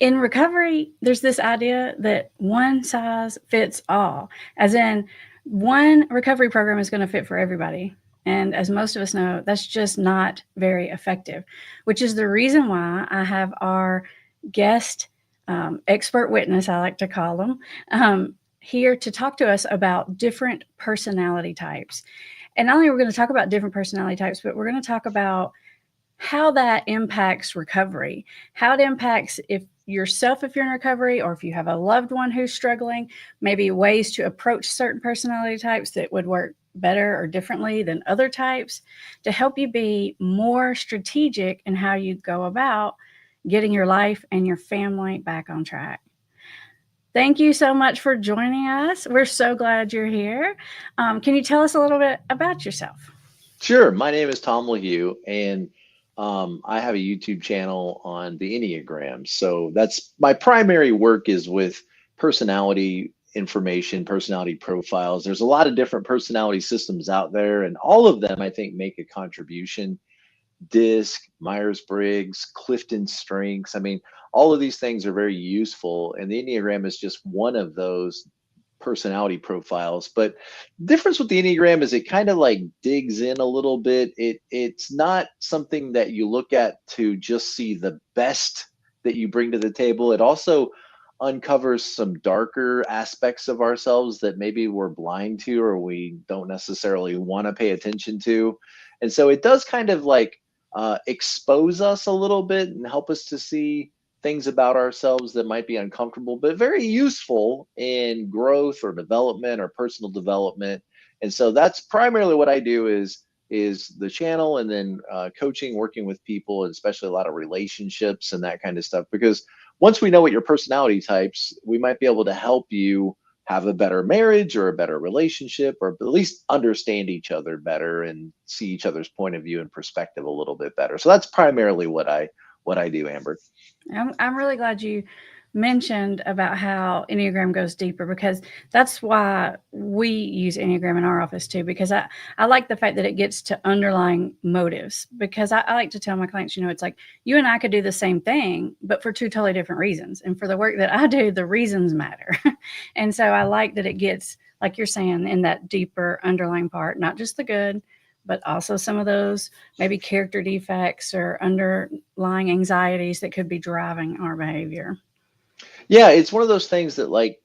In recovery, there's this idea that one size fits all, as in one recovery program is going to fit for everybody. And as most of us know, that's just not very effective, which is the reason why I have our guest expert witness, I like to call them, here to talk to us about different personality types. And not only are we going to talk about different personality types, but we're going to talk about how that impacts recovery, how it impacts if yourself, if you're in recovery, or if you have a loved one who's struggling, maybe ways to approach certain personality types that would work better or differently than other types to help you be more strategic in how you go about getting your life and your family back on track. Thank you so much for joining us. We're so glad you're here. Can you tell us a little bit about yourself? Sure. My name is Tom Lahue, and I have a YouTube channel on the Enneagram. So that's my primary work is with personality information, personality profiles. There's a lot of different personality systems out there, and all of them, I think, make a contribution. DISC, Myers-Briggs, Clifton Strengths. I mean, all of these things are very useful, and the Enneagram is just one of those personality profiles. But the difference with the Enneagram is it kind of like digs in a little bit. It's not something that you look at to just see the best that you bring to the table. It also uncovers some darker aspects of ourselves that maybe we're blind to or we don't necessarily want to pay attention to. And so it does kind of like expose us a little bit and help us to see things about ourselves that might be uncomfortable, but very useful in growth or development or personal development. And so that's primarily what I do is the channel, and then coaching, working with people, and especially a lot of relationships and that kind of stuff. Because once we know what your personality types, we might be able to help you have a better marriage or a better relationship, or at least understand each other better and see each other's point of view and perspective a little bit better. So that's primarily what I do, Amber. I'm really glad you mentioned about how Enneagram goes deeper, because that's why we use Enneagram in our office too, because I like the fact that it gets to underlying motives, because I like to tell my clients, it's like you and I could do the same thing, but for two totally different reasons. And for the work that I do, the reasons matter. And so I like that it gets, like you're saying, in that deeper underlying part, not just the good, but also some of those maybe character defects or underlying anxieties that could be driving our behavior. Yeah, it's one of those things that like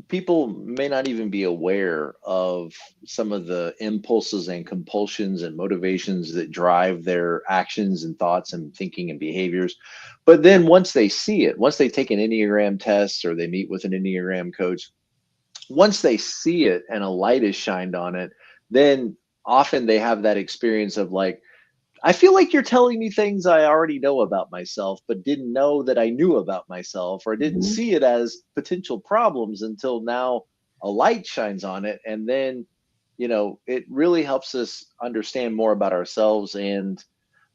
people may not even be aware of some of the impulses and compulsions and motivations that drive their actions and thoughts and thinking and behaviors. But then once they see it, once they take an Enneagram test or they meet with an Enneagram coach, once they see it and a light is shined on it, then often they have that experience of like, I feel like you're telling me things I already know about myself, but didn't know that I knew about myself, or didn't Mhm. see it as potential problems until now a light shines on it. And then, it really helps us understand more about ourselves, and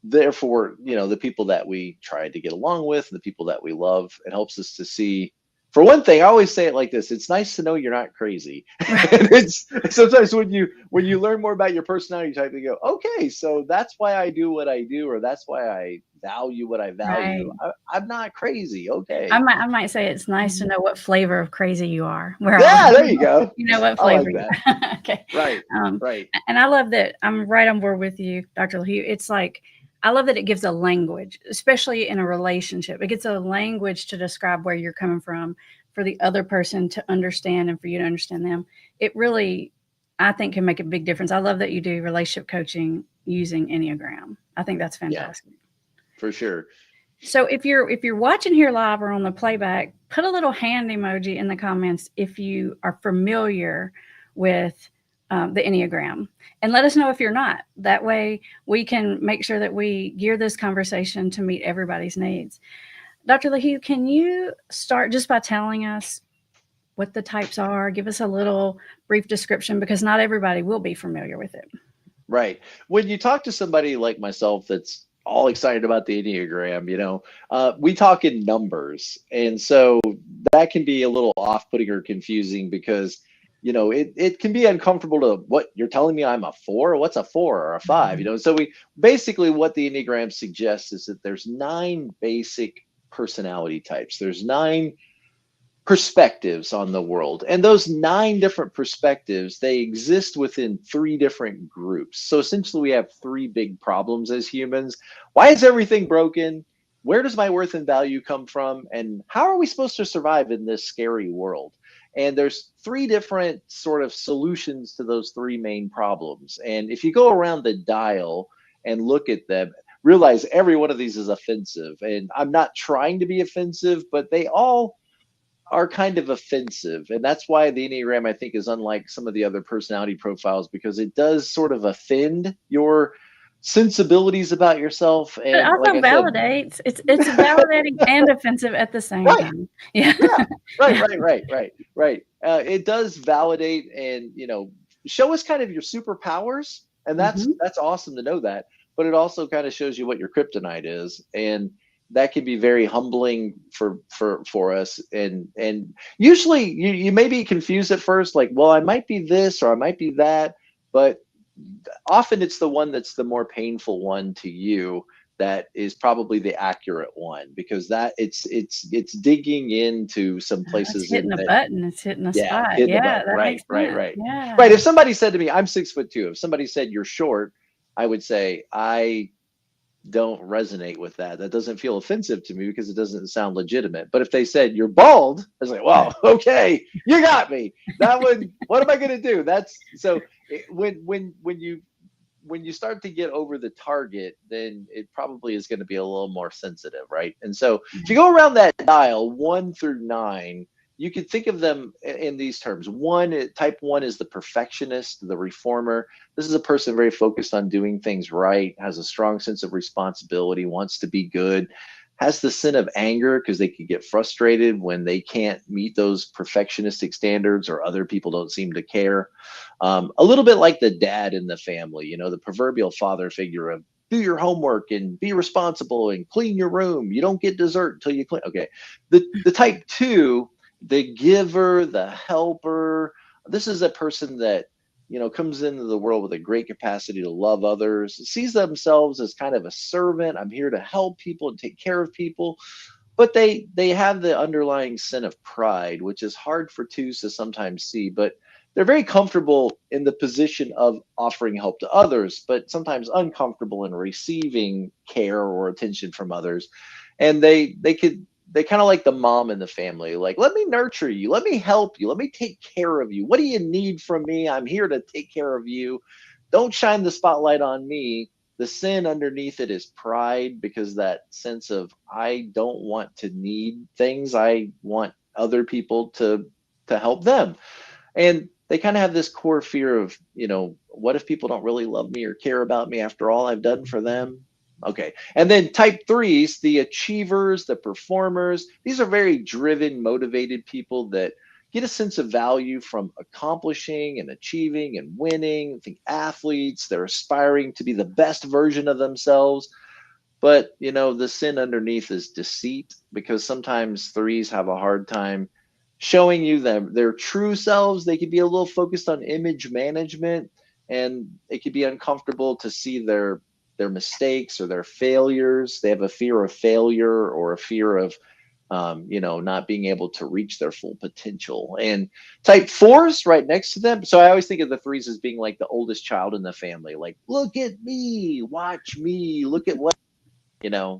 therefore, the people that we try to get along with, the people that we love. It helps us to see, for one thing, I always say it like this: it's nice to know you're not crazy. And it's sometimes when you learn more about your personality type, you go, okay, so that's why I do what I do, or that's why I value what I value. Right. I'm not crazy. I Okay. might I might say it's nice to know what flavor of crazy you are. Where I Yeah, there you go. you know what I flavor like you that. are. Okay. Right. Um, Right. and I love that I'm right on board with you, Dr. Lahue. It's like I love that it gives a language, especially in a relationship. It gives a language to describe where you're coming from for the other person to understand and for you to understand them. It really, I think, can make a big difference. I love that you do relationship coaching using Enneagram. I think that's Yeah, fantastic. for sure. So if you're watching here live or on the playback, put a little hand emoji in the comments if you are familiar with the Enneagram, and let us know if you're not. That way, we can make sure that we gear this conversation to meet everybody's needs. Dr. Lahue, can you start just by telling us what the types are? Give us a little brief description, because not everybody will be familiar with it. Right. When you talk to somebody like myself that's all excited about the Enneagram, we talk in numbers. And so that can be a little off-putting or confusing because, it can be uncomfortable to what you're telling me I'm a four? What's a four or a five? So we basically what the Enneagram suggests is that there's nine basic personality types. There's 9 perspectives on the world, and those 9 different perspectives, they exist within 3 different groups. So essentially we have 3 big problems as humans. Why is everything broken? Where does my worth and value come from? And how are we supposed to survive in this scary world? And there's 3 different sort of solutions to those 3 main problems. And if you go around the dial and look at them, realize every one of these is offensive. And I'm not trying to be offensive, but they all are kind of offensive. And that's why the Enneagram, I think, is unlike some of the other personality profiles, because it does sort of offend your sensibilities about yourself. But And like also I said, validates. It's validating and offensive at the same right, time. Yeah. yeah, right, Yeah. right, right, right, right. It does validate and, show us kind of your superpowers. And that's Mhm. awesome to know that. But it also kind of shows you what your kryptonite is. And that can be very humbling for us. And usually you may be confused at first, like, well, I might be this or I might be that, but often it's the one that's the more painful one to you that is probably the accurate one, because that it's digging into some It's places hitting in a that. button. It's hitting a Yeah, spot. hitting the Yeah, button. that Right, makes right, sense. right. Right. Yeah. If somebody said to me, I'm 6'2", if somebody said you're short, I would say I don't resonate with that. That doesn't feel offensive to me because it doesn't sound legitimate. But if they said you're bald, I was like, well, okay, you got me. That would, what am I going to do? That's so when you start to get over the target, then it probably is going to be a little more sensitive, right? And so if you go around that dial 1 through 9, you could think of them in these terms. Type 1 is the perfectionist, the reformer. This is a person very focused on doing things right, has a strong sense of responsibility, wants to be good, has the sin of anger because they could get frustrated when they can't meet those perfectionistic standards or other people don't seem to care. A little bit like the dad in the family, the proverbial father figure of do your homework and be responsible and clean your room. You don't get dessert until you clean. Okay. The type 2, the giver, the helper. This is a person that, comes into the world with a great capacity to love others, sees themselves as kind of a servant. I'm here to help people and take care of people. But they have the underlying sin of pride, which is hard for 2s to sometimes see. But they're very comfortable in the position of offering help to others, but sometimes uncomfortable in receiving care or attention from others. And they kind of like the mom in the family, like, let me nurture you, let me help you, let me take care of you. What do you need from me? I'm here to take care of you. Don't shine the spotlight on me. The sin underneath it is pride, because that sense of I don't want to need things. I want other people to help them. And they kind of have this core fear of, what if people don't really love me or care about me after all I've done for them? Okay. And then type 3s, the achievers, the performers. These are very driven, motivated people that get a sense of value from accomplishing and achieving and winning. The athletes, they're aspiring to be the best version of themselves. But, the sin underneath is deceit, because sometimes 3s have a hard time showing you their true selves. They could be a little focused on image management, and it could be uncomfortable to see their mistakes or their failures. They have a fear of failure or a fear of not being able to reach their full potential. And type 4s right next to them. So I always think of the 3s as being like the oldest child in the family. Like, look at me, watch me, look at what,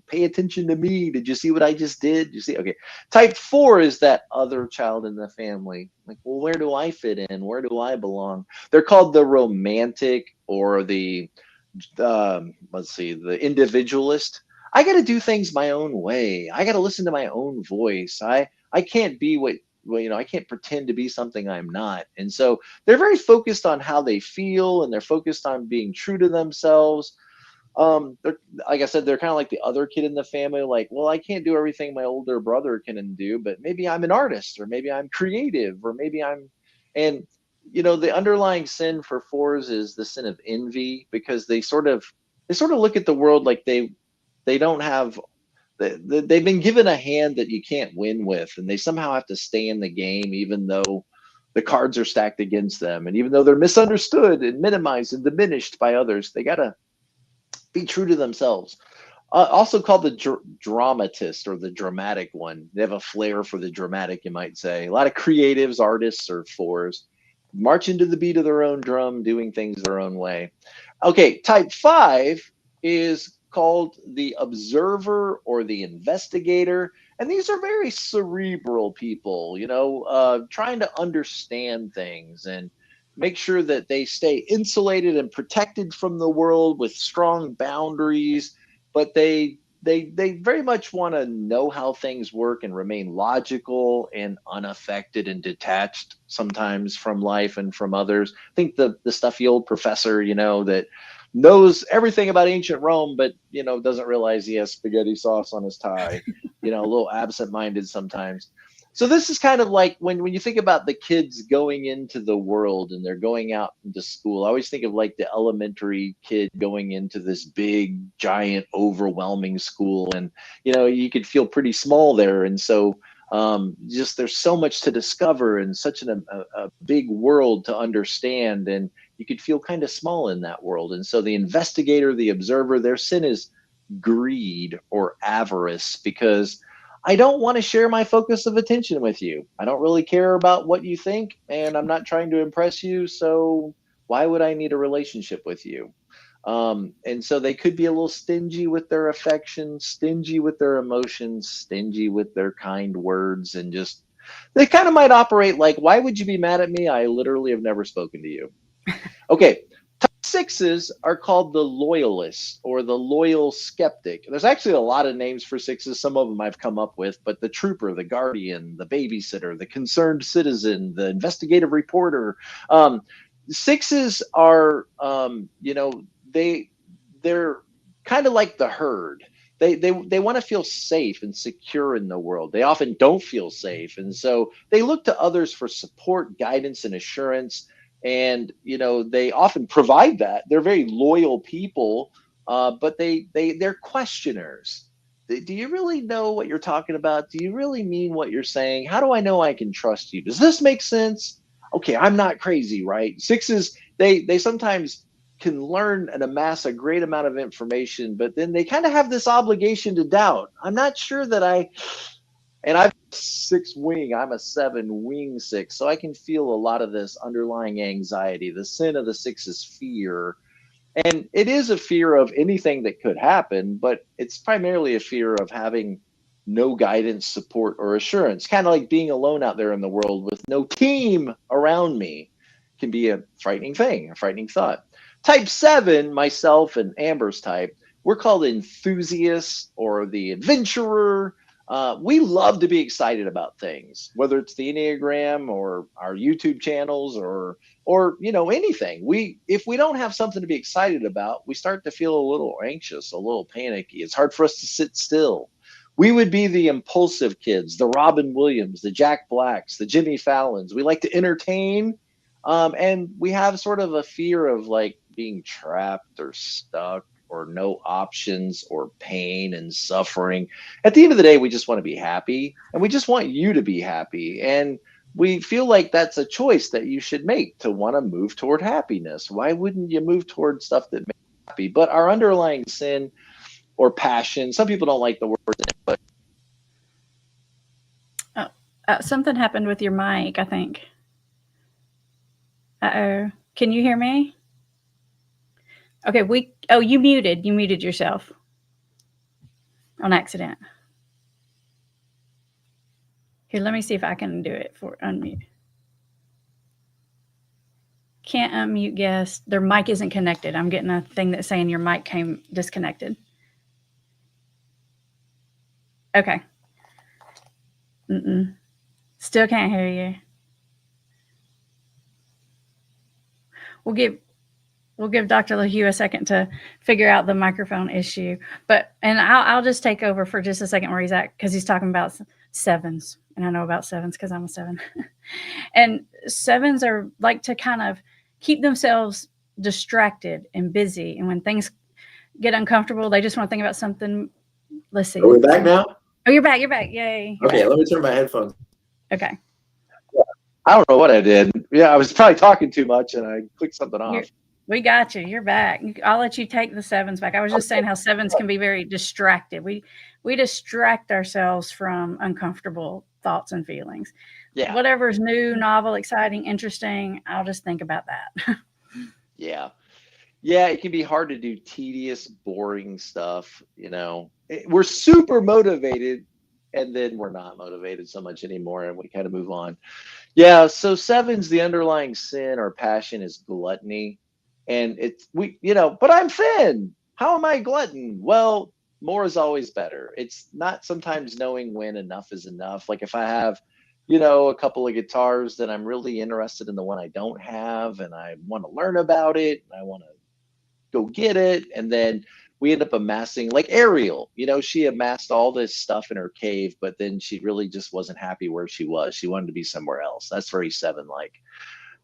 pay attention to me. Did you see what I just did? You see? Okay. Type 4 is that other child in the family. Like, well, where do I fit in? Where do I belong? They're called the romantic, or the, let's see, the individualist. I got to do things my own way. I got to listen to my own voice. I can't be I can't pretend to be something I'm not. And so they're very focused on how they feel, and they're focused on being true to themselves. They're, like I said, they're kind of like the other kid in the family. Like, well, I can't do everything my older brother can do, but maybe I'm an artist, or maybe I'm creative, or maybe and the underlying sin for 4s is the sin of envy, because they sort of look at the world like they don't have, they've been given a hand that you can't win with, and they somehow have to stay in the game even though the cards are stacked against them, and even though they're misunderstood and minimized and diminished by others, they gotta be true to themselves. Also called the dramatist, or the dramatic one. They have a flair for the dramatic, you might say. A lot of creatives, artists, or fours, marching to the beat of their own drum, doing things their own way. Okay, type 5 is called the observer or the investigator. And these are very cerebral people, trying to understand things and make sure that they stay insulated and protected from the world with strong boundaries, but they very much want to know how things work and remain logical and unaffected and detached sometimes from life and from others. I think the stuffy old professor, that knows everything about ancient Rome, but doesn't realize he has spaghetti sauce on his tie, a little absent-minded sometimes. So this is kind of like when you think about the kids going into the world and they're going out into school. I always think of like the elementary kid going into this big, giant, overwhelming school, and you could feel pretty small there. And so just there's so much to discover and such a big world to understand, and you could feel kind of small in that world. And so the investigator, the observer, their sin is greed or avarice, because I don't want to share my focus of attention with you. I don't really care about what you think, and I'm not trying to impress you. So why would I need a relationship with you? And so they could be a little stingy with their affection, stingy with their emotions, stingy with their kind words, and just they kind of might operate like, why would you be mad at me? I literally have never spoken to you. Okay. Type 6s are called the loyalist or the loyal skeptic. There's actually a lot of names for 6s. Some of them I've come up with, but the trooper, the guardian, the babysitter, the concerned citizen, the investigative reporter. 6s are, they're kind of like the herd. They want to feel safe and secure in the world. They often don't feel safe, and so they look to others for support, guidance, and assurance. And they often provide that. They're very loyal people, but they're questioners. Do you really know what you're talking about? Do you really mean what you're saying? How do I know I can trust you? Does this make sense? Okay, I'm not crazy, right? 6s, they sometimes can learn and amass a great amount of information, but then they kind of have this obligation to doubt. I'm not sure that and I'm 6 wing, I'm a 7 wing 6, so I can feel a lot of this underlying anxiety. The sin of the 6 is fear, and it is a fear of anything that could happen, but it's primarily a fear of having no guidance, support, or assurance. Kind of like being alone out there in the world with no team around me can be a frightening thing, a frightening thought. Type 7, myself and Amber's type, we're called enthusiasts or the adventurer. We love to be excited about things, whether it's the Enneagram or our YouTube channels or anything. If we don't have something to be excited about, we start to feel a little anxious, a little panicky. It's hard for us to sit still. We would be the impulsive kids, the Robin Williams, the Jack Blacks, the Jimmy Fallons. We like to entertain, and we have sort of a fear of like being trapped or stuck, or no options, or pain and suffering. At the end of the day, we just want to be happy, and we just want you to be happy. And we feel like that's a choice that you should make, to want to move toward happiness. Why wouldn't you move toward stuff that makes you happy? But our underlying sin or passion, some people don't like the word, but something happened with your mic, I think. Uh-oh. Can you hear me? Okay, you muted yourself on accident. Here, let me see if I can do it for unmute. Can't unmute guest. Their mic isn't connected. I'm getting a thing that's saying your mic came disconnected. Okay. Still can't hear you. We'll give Dr. Lahue a second to figure out the microphone issue. And I'll just take over for just a second where he's at, because he's talking about 7s. And I know about 7s because I'm a 7. And 7s are like to kind of keep themselves distracted and busy. And when things get uncomfortable, they just want to think about something. Let's see. Are we back now? Oh, you're back. You're back. Yay. Okay, let me turn my headphones. Okay. I don't know what I did. Yeah, I was probably talking too much and I clicked something off. We got you. You're back. I'll let you take the sevens back. I was just Okay. saying how sevens can be very distracted. We distract ourselves from uncomfortable thoughts and feelings. Yeah. Whatever's new, novel, exciting, interesting, I'll just think about that. Yeah. Yeah, it can be hard to do tedious, boring stuff. We're super motivated, and then we're not motivated so much anymore, and we kind of move on. Yeah, so sevens, the underlying sin or passion is gluttony. And but I'm thin. How am I glutton? Well, more is always better. It's not sometimes knowing when enough is enough. Like if I have, a couple of guitars that I'm really interested in the one I don't have, and I want to learn about it, and I want to go get it. And then we end up amassing, like Ariel, she amassed all this stuff in her cave, but then she really just wasn't happy where she was. She wanted to be somewhere else. That's very seven like.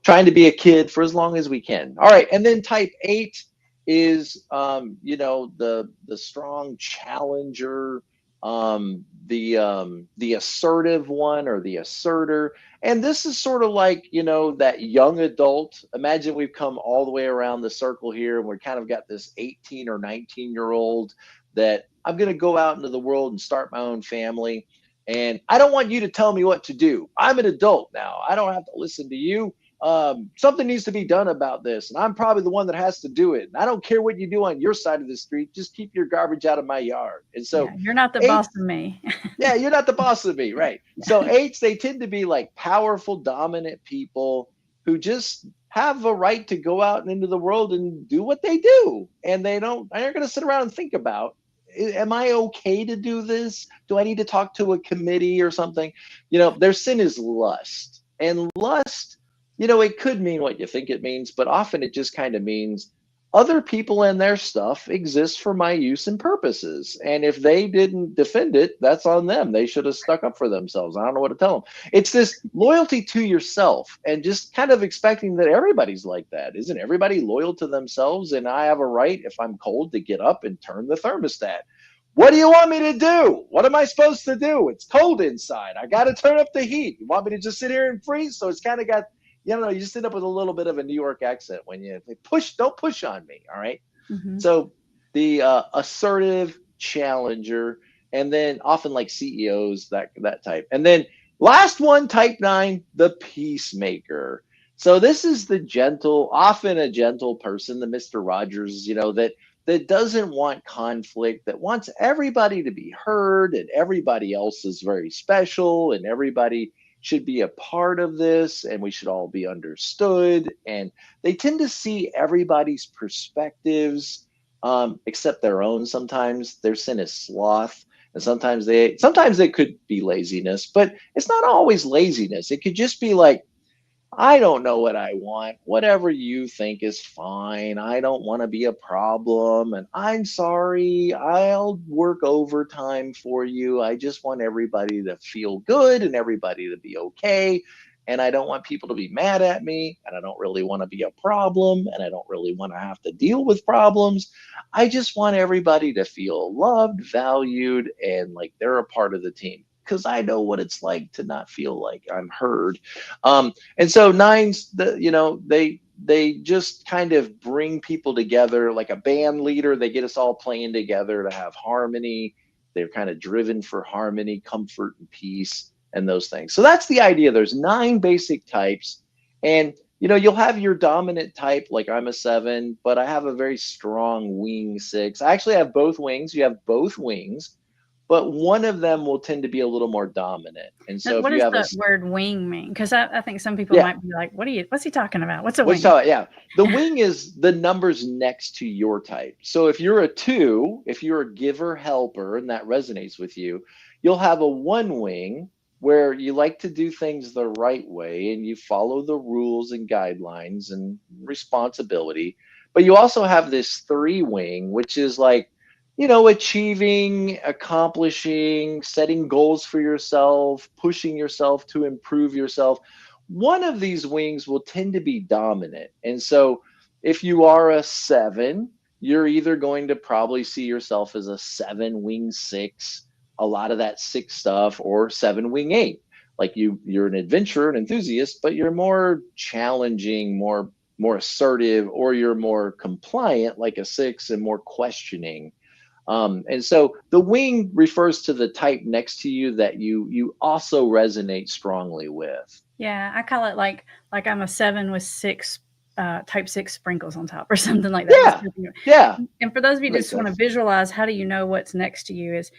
Trying to be a kid for as long as we can. All right. And then type 8 is the strong challenger, the assertive one, or the asserter. And this is sort of like, that young adult. Imagine we've come all the way around the circle here, and we kind of got this 18 or 19-year-old that I'm going to go out into the world and start my own family. And I don't want you to tell me what to do. I'm an adult now. I don't have to listen to you. Something needs to be done about this, and I'm probably the one that has to do it. And I don't care what you do on your side of the street, just keep your garbage out of my yard. And Yeah, so you're not the boss eights, of me. yeah, you're not the boss of me, right? So eights, they tend to be like powerful, dominant people who just have a right to go out and into the world and do what they do, and they're not going to sit around and think about, am I okay to do this? Do I need to talk to a committee or something? Their sin is lust. And lust, it could mean what you think it means, but often it just kind of means other people and their stuff exist for my use and purposes. And if they didn't defend it, that's on them. They should have stuck up for themselves. I don't know what to tell them. It's this loyalty to yourself and just kind of expecting that everybody's like that. Isn't everybody loyal to themselves? And I have a right, if I'm cold, to get up and turn the thermostat. What do you want me to do? What am I supposed to do? It's cold inside. I got to turn up the heat. You want me to just sit here and freeze? So it's kind of got, you just end up with a little bit of a New York accent when you push, don't push on me. All right. Mm-hmm. So the assertive challenger, and then often like CEOs, that type. And then last one, type 9, the peacemaker. So this is the gentle, often a gentle person, the Mr. Rogers, that doesn't want conflict, that wants everybody to be heard, and everybody else is very special, and everybody should be a part of this, and we should all be understood. And they tend to see everybody's perspectives, except their own. Sometimes their sin is sloth, and sometimes they could be laziness, but it's not always laziness. It could just be like, I don't know what I want. Whatever you think is fine. I don't want to be a problem. And I'm sorry. I'll work overtime for you. I just want everybody to feel good and everybody to be okay. And I don't want people to be mad at me. And I don't really want to be a problem. And I don't really want to have to deal with problems. I just want everybody to feel loved, valued, and like they're a part of the team. Because I know what it's like to not feel like I'm heard. And so nines, they just kind of bring people together like a band leader. They get us all playing together to have harmony. They're kind of driven for harmony, comfort, and peace, and those things. So that's the idea. There's 9 basic types, and you'll have your dominant type, like I'm a 7, but I have a very strong wing 6. I actually have both wings. You have both wings, but one of them will tend to be a little more dominant. And so if What you does have a the word wing mean? Because I think some people yeah, might be like, what's he talking about? What's a what's wing? talking? Yeah, the wing is the numbers next to your type. So if you're a 2, if you're a giver helper, and that resonates with you, you'll have a 1 wing where you like to do things the right way and you follow the rules and guidelines and responsibility. But you also have this 3 wing, which is like, achieving, accomplishing, setting goals for yourself, pushing yourself to improve yourself. One of these wings will tend to be dominant. And so if you are a 7, you're either going to probably see yourself as a 7 wing 6, a lot of that 6 stuff, or 7 wing 8. Like you're an adventurer, an enthusiast, but you're more challenging, more more assertive, or you're more compliant, like a 6, and more questioning. And so the wing refers to the type next to you that you also resonate strongly with. Yeah, I call it like I'm a 7 with 6 type 6 sprinkles on top or something like that. Just Yeah. and for those of you That who makes just want to sense. visualize, how do you know what's next to you? Is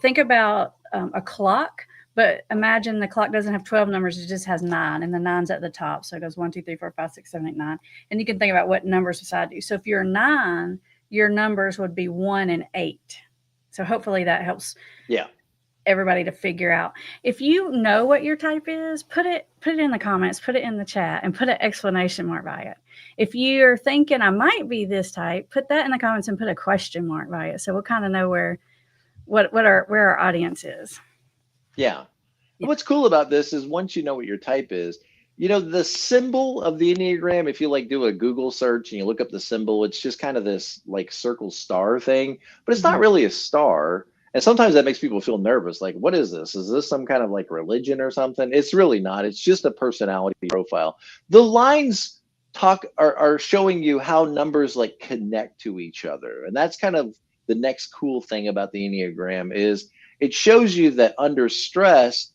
think about a clock, but imagine the clock doesn't have 12 numbers; it just has 9, and the 9's at the top. So it goes 1, 2, 3, 4, 5, 6, 7, 8, 9, and you can think about what numbers beside you. So if you're a 9, your numbers would be 1 and 8. So hopefully that helps. Yeah. Everybody to figure out. If you know what your type is, put it in the comments, put it in the chat, and put an exclamation mark by it. If you're thinking I might be this type, put that in the comments and put a question mark by it, so we'll kind of know where our audience is. Yeah. What's cool about this is once you know what your type is, the symbol of the Enneagram, if you like do a Google search and you look up the symbol, it's just kind of this like circle star thing, but it's not really a star. And sometimes that makes people feel nervous. Like, what is this? Is this some kind of like religion or something? It's really not. It's just a personality profile. The lines are showing you how numbers like connect to each other. And that's kind of the next cool thing about the Enneagram is it shows you that under stress,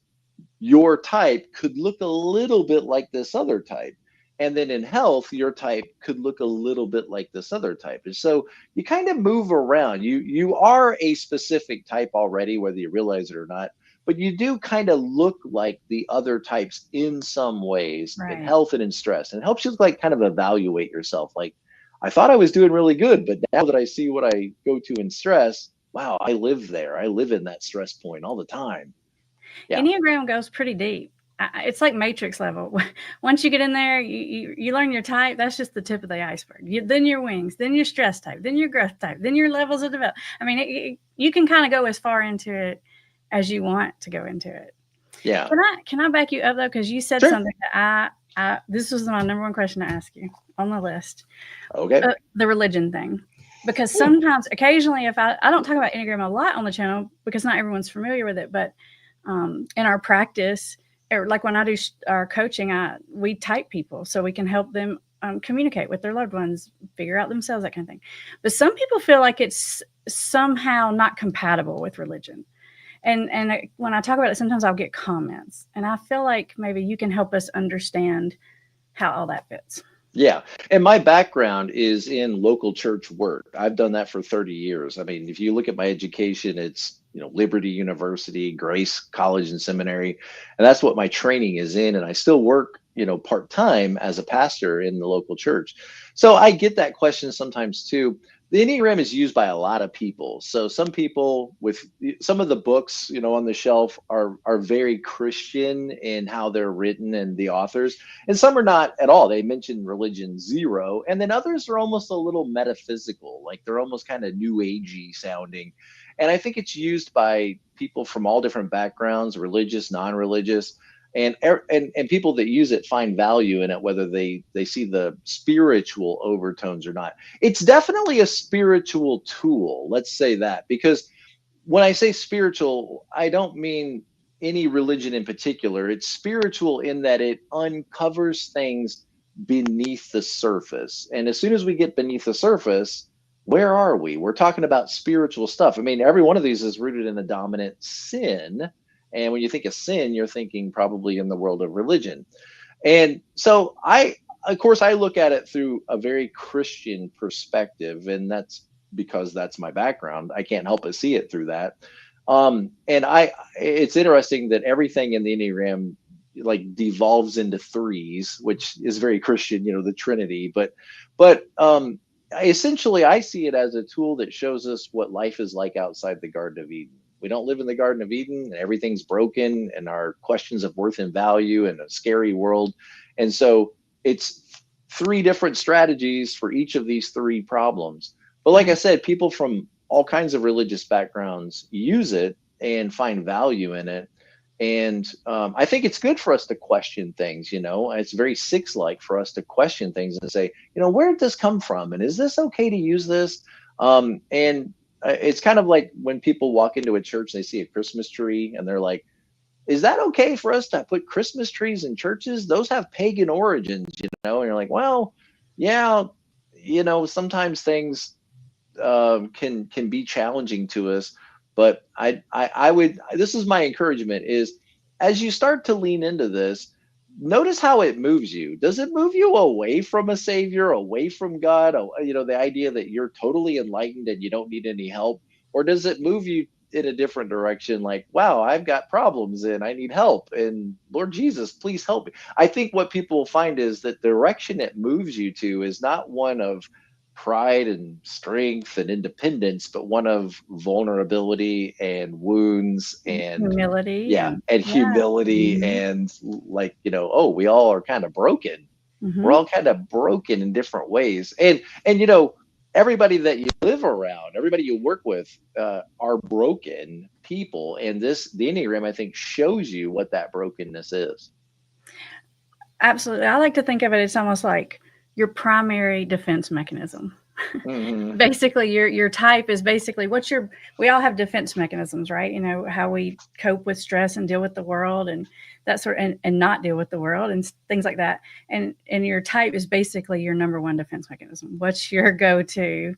your type could look a little bit like this other type. And then in health, your type could look a little bit like this other type. And so you kind of move around. You are a specific type already, whether you realize it or not, but you do kind of look like the other types in some ways, in health and in stress. And it helps you like kind of evaluate yourself. Like, I thought I was doing really good, but now that I see what I go to in stress, wow, I live there. I live in that stress point all the time. Yeah. Enneagram goes pretty deep. It's like Matrix level. Once you get in there, you learn your type. That's just the tip of the iceberg. Then your wings, then your stress type, then your growth type, then your levels of development. I mean, you can kind of go as far into it as you want to go into it. Yeah. Can I back you up though? Because you said something that this was my number one question to ask you on the list. Okay. The religion thing. Because sometimes, occasionally, if I don't talk about Enneagram a lot on the channel because not everyone's familiar with it, but in our practice, or like when I do our coaching, we type people so we can help them communicate with their loved ones, figure out themselves, that kind of thing. But some people feel like it's somehow not compatible with religion. And when I talk about it, sometimes I'll get comments. And I feel like maybe you can help us understand how all that fits. Yeah. And my background is in local church work. I've done that for 30 years. I mean, if you look at my education, it's, Liberty University, Grace College and Seminary. And that's what my training is in. And I still work, part-time as a pastor in the local church. So I get that question sometimes too. The Enneagram is used by a lot of people. So some people with some of the books, on the shelf are very Christian in how they're written and the authors, and some are not at all. They mention religion zero, and then others are almost a little metaphysical, like they're almost kind of new agey sounding. And I think it's used by people from all different backgrounds, religious, non-religious. And people that use it find value in it, whether they see the spiritual overtones or not. It's definitely a spiritual tool, let's say that, because when I say spiritual, I don't mean any religion in particular. It's spiritual in that it uncovers things beneath the surface. And as soon as we get beneath the surface, where are we? We're talking about spiritual stuff. I mean, every one of these is rooted in a dominant sin. And when you think of sin, you're thinking probably in the world of religion. And so of course, I look at it through a very Christian perspective, and that's because that's my background. I can't help but see it through that. And it's interesting that everything in the Enneagram like devolves into threes, which is very Christian, the Trinity. But essentially, I see it as a tool that shows us what life is like outside the Garden of Eden. We don't live in the Garden of Eden, and everything's broken, and our questions of worth and value in a scary world. And so it's 3 different strategies for each of these 3 problems. But like I said, people from all kinds of religious backgrounds use it and find value in it. And I think it's good for us to question things, It's very 6-like for us to question things and say, where did this come from? And is this okay to use this? And it's kind of like when people walk into a church, they see a Christmas tree and they're like, is that okay for us to put Christmas trees in churches? Those have pagan origins, And you're like, well, yeah, sometimes things can be challenging to us. But I would, this is my encouragement is, as you start to lean into this, notice how it moves you. Does it move you away from a savior, away from God? The idea that you're totally enlightened and you don't need any help, or does it move you in a different direction? Like, wow, I've got problems and I need help, and Lord Jesus, please help me. I think what people will find is that the direction it moves you to is not one of pride and strength and independence, but one of vulnerability and wounds and Humility yeah, and and yeah. humility Mhm. and like, oh, we all are kind of broken. We're Mhm. all kind of broken in different ways. And everybody that you live around, everybody you work with, are broken people. And the Enneagram, I think, shows you what that brokenness is. Absolutely. I like to think of it as almost like your primary defense mechanism. Hmm. Basically, your type is basically we all have defense mechanisms, right? You know, how we cope with stress and deal with the world and that sort, and not deal with the world and things like that. And your type is basically your number one defense mechanism. What's your go-to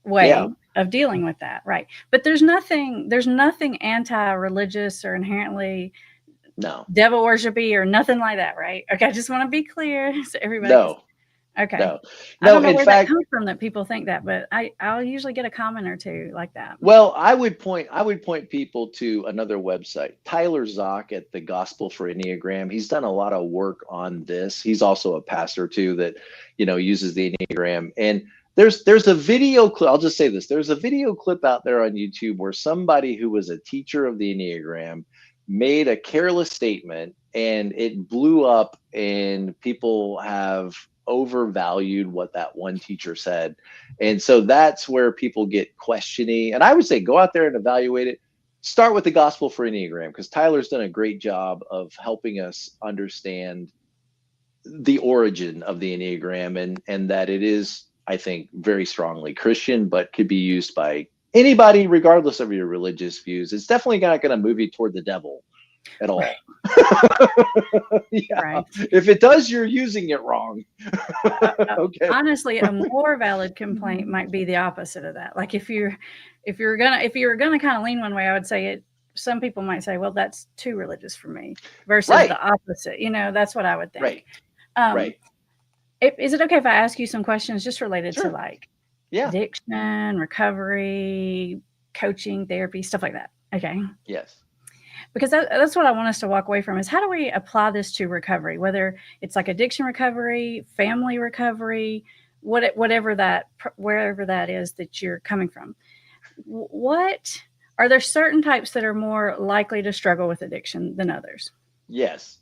Yeah. way of dealing with that, right? But there's nothing anti-religious or inherently No. devil worshipy or nothing like that, right? Okay, I just want to be clear so everybody can. No. Okay, No. I No. don't know In where that fact, comes from that people think that, but I'll usually get a comment or two like that. well, I would point people to another website, Tyler Zock at the Gospel for Enneagram. He's done a lot of work on this. He's also a pastor too that, uses the Enneagram. And there's a video clip. I'll just say this. There's a video clip out there on YouTube where somebody who was a teacher of the Enneagram made a careless statement and it blew up, and people have overvalued what that one teacher said. And so that's where people get questioning. And I would say go out there and evaluate it. Start with the Gospel for Enneagram, because Tyler's done a great job of helping us understand the origin of the Enneagram, and that it is, I think, very strongly Christian, but could be used by anybody regardless of your religious views. It's definitely not going to move you toward the devil at Right, all. Yeah. right. If it does, you're using it wrong. Okay. Honestly, a more valid complaint might be the opposite of that. Like if you're gonna kind of lean one way, I would say it. Some people might say, "Well, that's too religious for me," versus Right. the opposite. That's what I would think. Right. Um, Right. is it okay if I ask you some questions just related to Sure. like Yeah. addiction, recovery, coaching, therapy, stuff like that? Okay. Yes. Because that's what I want us to walk away from is how do we apply this to recovery, whether it's like addiction recovery, family recovery, whatever that, wherever that is that you're coming from. What are there certain types that are more likely to struggle with addiction than others? Yes.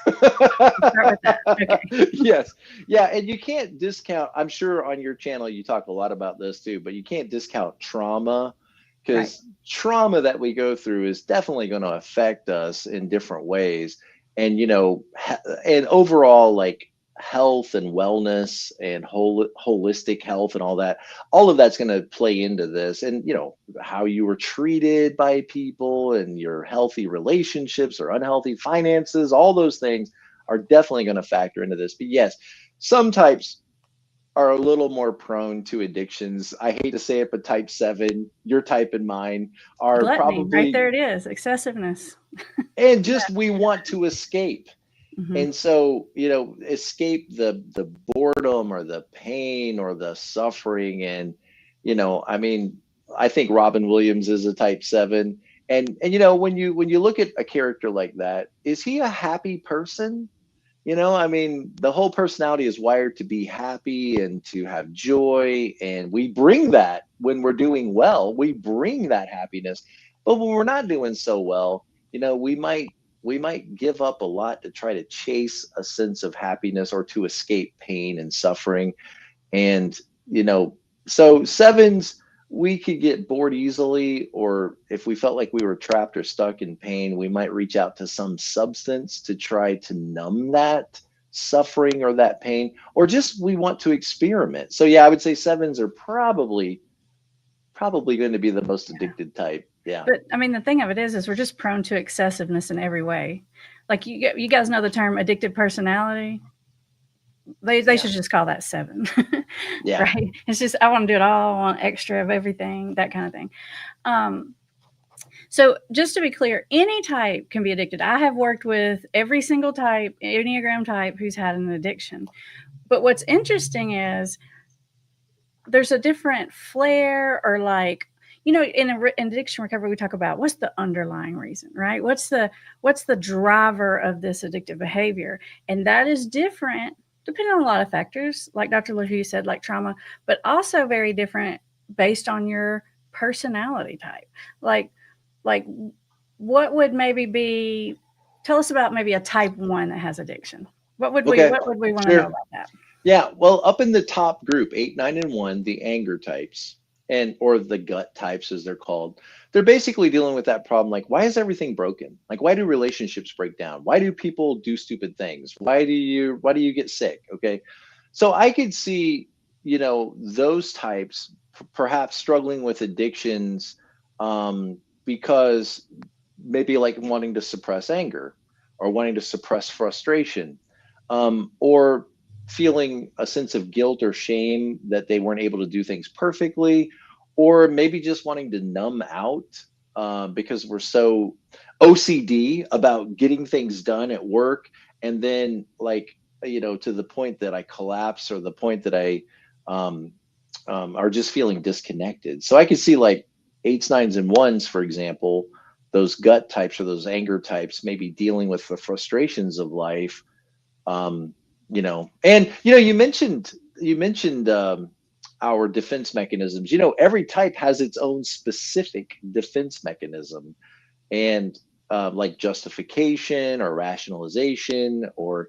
We'll start with that. Okay. Yes. Yeah. And you can't discount, I'm sure on your channel, you talk a lot about this too, but you can't discount trauma, Right. because trauma that we go through is definitely going to affect us in different ways. And, and overall, like health and wellness and holistic health and all of that's going to play into this. And, how you were treated by people and your healthy relationships or unhealthy finances, all those things are definitely going to factor into this. But yes, some types are a little more prone to addictions. I hate to say it, but type 7, your type and mine, are Gluttony, right probably, there it is, excessiveness. and Yeah. just we want to escape. Hmm. And so, escape the boredom or the pain or the suffering. And, I mean, I think Robin Williams is a type 7. And when you look at a character like that, is he a happy person? I mean, the whole personality is wired to be happy and to have joy. And we bring that when we're doing well, we bring that happiness. But when we're not doing so well, we might give up a lot to try to chase a sense of happiness or to escape pain and suffering. And, so sevens, we could get bored easily, or if we felt like we were trapped or stuck in pain, we might reach out to some substance to try to numb that suffering or that pain, or just we want to experiment. So yeah, I would say sevens are probably going to be the most addicted type. Yeah. But I mean, the thing of it is we're just prone to excessiveness in every way. Like you guys know the term addicted personality. They should just call that 7. Yeah. Right? It's just, I want to do it all, I want extra of everything, that kind of thing. So just to be clear, any type can be addicted. I have worked with every single type, Enneagram type, who's had an addiction. But what's interesting is there's a different flair, or like, in addiction recovery, we talk about what's the underlying reason, right? What's the driver of this addictive behavior? And that is different depending on a lot of factors, like Dr. Lahue said, like trauma, but also very different based on your personality type. Like what would maybe be, tell us about maybe a type 1 that has addiction. What would we want to know about that? Yeah, well, up in the top group, 8, 9, and 1, the anger types, or the gut types as they're called, they're basically dealing with that problem. Like, why is everything broken? Like, why do relationships break down? Why do people do stupid things? Why do you get sick? Okay, so I could see, those types perhaps struggling with addictions, because maybe like wanting to suppress anger, or wanting to suppress frustration, or feeling a sense of guilt or shame that they weren't able to do things perfectly, or maybe just wanting to numb out, because we're so OCD about getting things done at work. And then, like, to the point that I collapse, or the point that I are just feeling disconnected. So I could see like 8s, 9s, and 1s, for example, those gut types or those anger types, maybe dealing with the frustrations of life. And you mentioned our defense mechanisms. Every type has its own specific defense mechanism, and like justification or rationalization or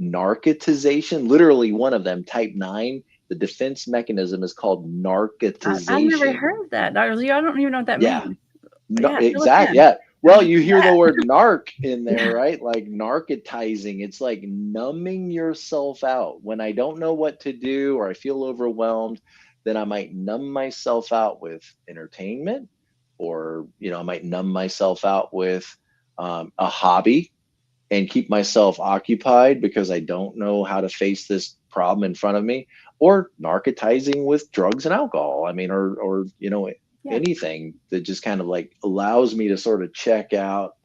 narcotization. Literally, one of them, type 9, the defense mechanism is called I never narcotization. heard that, Dr. Lee. I don't even know what that Yeah. means. No, Yeah, fill us exactly. in. Yeah. Well, you hear the word narc in there, Yeah. right? Like narcotizing. It's like numbing yourself out. When I don't know what to do, or I feel overwhelmed, then I might numb myself out with entertainment, or, I might numb myself out with a hobby, and keep myself occupied because I don't know how to face this problem in front of me, or narcotizing with drugs and alcohol. I mean, or Yeah. anything that just kind of like allows me to sort of check out,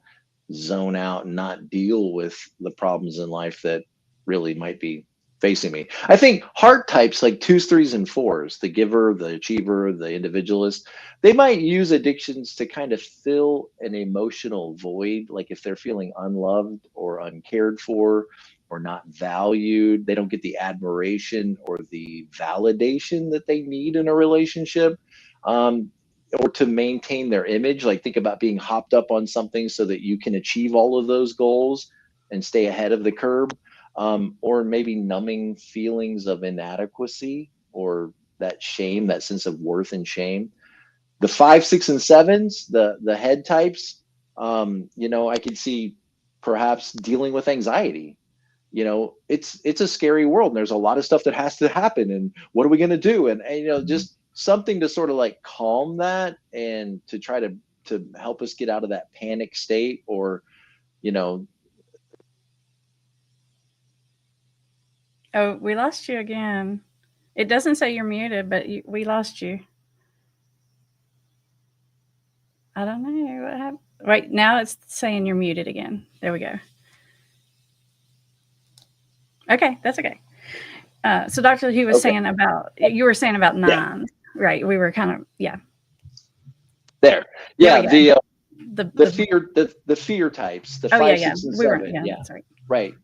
zone out, and not deal with the problems in life that really might be facing me. I think heart types like 2s, 3s, and 4s, the giver, the achiever, the individualist, they might use addictions to kind of fill an emotional void. Like if they're feeling unloved or uncared for or not valued, they don't get the admiration or the validation that they need in a relationship. Um, or to maintain their image, like think about being hopped up on something so that you can achieve all of those goals and stay ahead of the curve. Or maybe numbing feelings of inadequacy, or that shame, that sense of worth and shame. The 5, 6, and 7s, the head types, I could see perhaps dealing with anxiety. It's a scary world, and there's a lot of stuff that has to happen, and what are we going to do? And just something to sort of like calm that, and to try to help us get out of that panic state, or you know Oh, we lost you again. It doesn't say you're muted, but we lost you. I don't know what happened. Right now, it's saying you're muted again. There we go. Okay, that's okay. So Dr. He was okay. saying about, you were saying about Yeah. 9s, right? We were kind of, yeah. There. There we Yeah, go. the fear types, the Oh yeah, 5, yeah. 6, and We weren't. 7. Yeah, Yeah, that's right. right.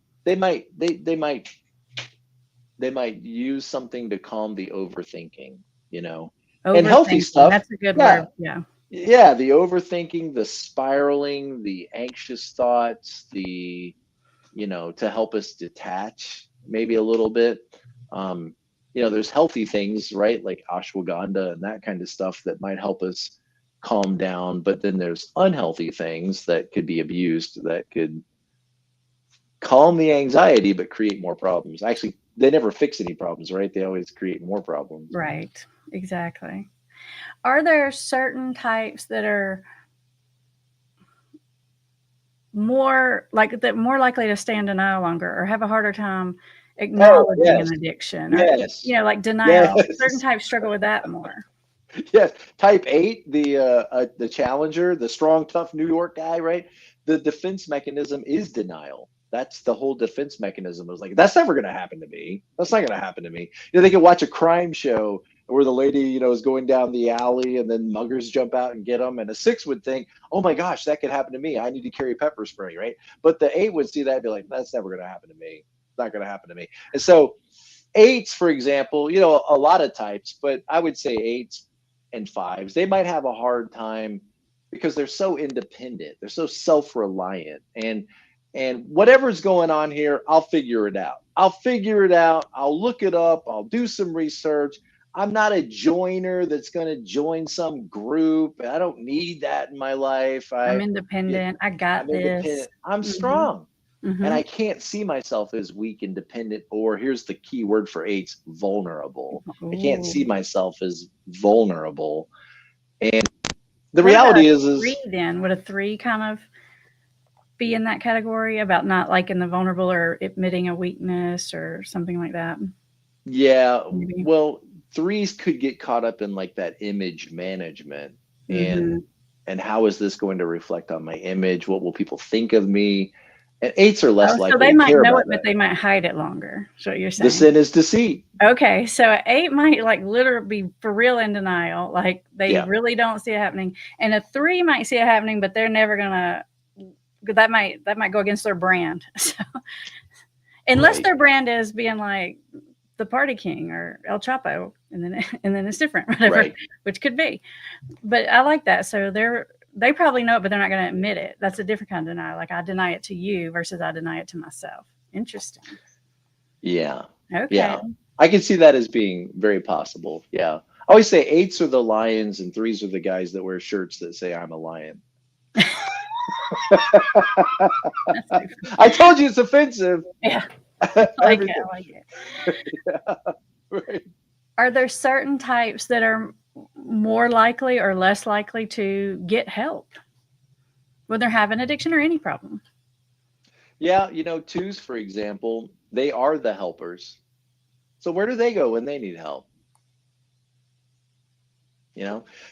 They might use something to calm the overthinking, and healthy Overthinking. stuff. That's a good Yeah, word. Yeah. yeah, the overthinking, the spiraling, the anxious thoughts, to help us detach maybe a little bit. There's healthy things, right? Like ashwagandha and that kind of stuff that might help us calm down. But then there's unhealthy things that could be abused, that could calm the anxiety but create more problems. Actually, they never fix any problems, right? They always create more problems. Right. Exactly. Are there certain types that are more likely to stay in denial longer, or have a harder time acknowledging yes, an addiction, or yes, like denial. Certain yes. types struggle with that more. Yes, type 8, the challenger, the strong, tough New York guy, right? The defense mechanism is denial. That's the whole defense mechanism. Is like, that's never going to happen to me. That's not going to happen to me. They can watch a crime show where the lady, is going down the alley and then muggers jump out and get them. And a 6 would think, oh my gosh, that could happen to me. I need to carry pepper spray, right? But the 8 would see that and be like, that's never going to happen to me. It's not going to happen to me. And so 8s, for example, a lot of types, but I would say 8s and 5s, they might have a hard time because they're so independent, they're so self-reliant, and whatever's going on here, I'll figure it out. I'll look it up. I'll do some research. I'm not a joiner that's going to join some group. I don't need that in my life. I'm independent. I got I'm this. independent. I'm Mm-hmm. strong. And Mm-hmm. I can't see myself as weak and dependent, or here's the key word for 8s, vulnerable. I can't see Ooh. myself as vulnerable. And the What about reality a is 3 then? Would a 3 kind of be in that category about not liking the vulnerable or admitting a weakness or something like that? yeah, Maybe. well, 3s could get caught up in like that image management, Mm-hmm. and how is this going to reflect on my image? What will people think of me? And 8s are Oh, less so likely they to might care know it, about but that. they might hide it longer. Is what you're The saying. sin is deceit. Okay, so an 8 might like literally be for real in denial, like they Yeah, really don't see it happening, and a 3 might see it happening, but they're never gonna. That might go against their brand. So unless right, their brand is being like the Party King or El Chapo, and then it's different, whatever, right. which could be. But I like that. So they probably know it, but they're not going to admit it. That's a different kind of denial. Like I deny it to you versus I deny it to myself. Interesting. Yeah, Okay. yeah. I can see that as being very possible. Yeah. I always say 8s are the lions and 3s are the guys that wear shirts that say I'm a lion. I told you it's offensive. Yeah, I like it. Everything. I like it. Yeah, right. Are there certain types that are more likely or less likely to get help when they're having addiction or any problem? Yeah, 2s, for example, they are the helpers. So where do they go when they need help?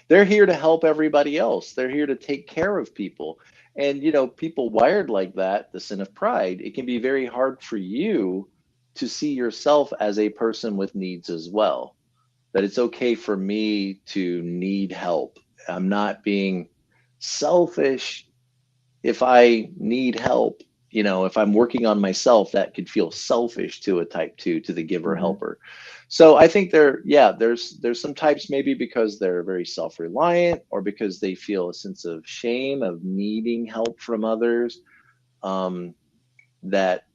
They're here to help everybody else. They're here to take care of people. And people wired like that, the sin of pride, it can be very hard for you to see yourself as a person with needs as well. That it's okay for me to need help. I'm not being selfish if I need help. If I'm working on myself, that could feel selfish to a type 2, to the giver Mm-hmm. helper. So I think there's some types, maybe because they're very self-reliant or because they feel a sense of shame of needing help from others, that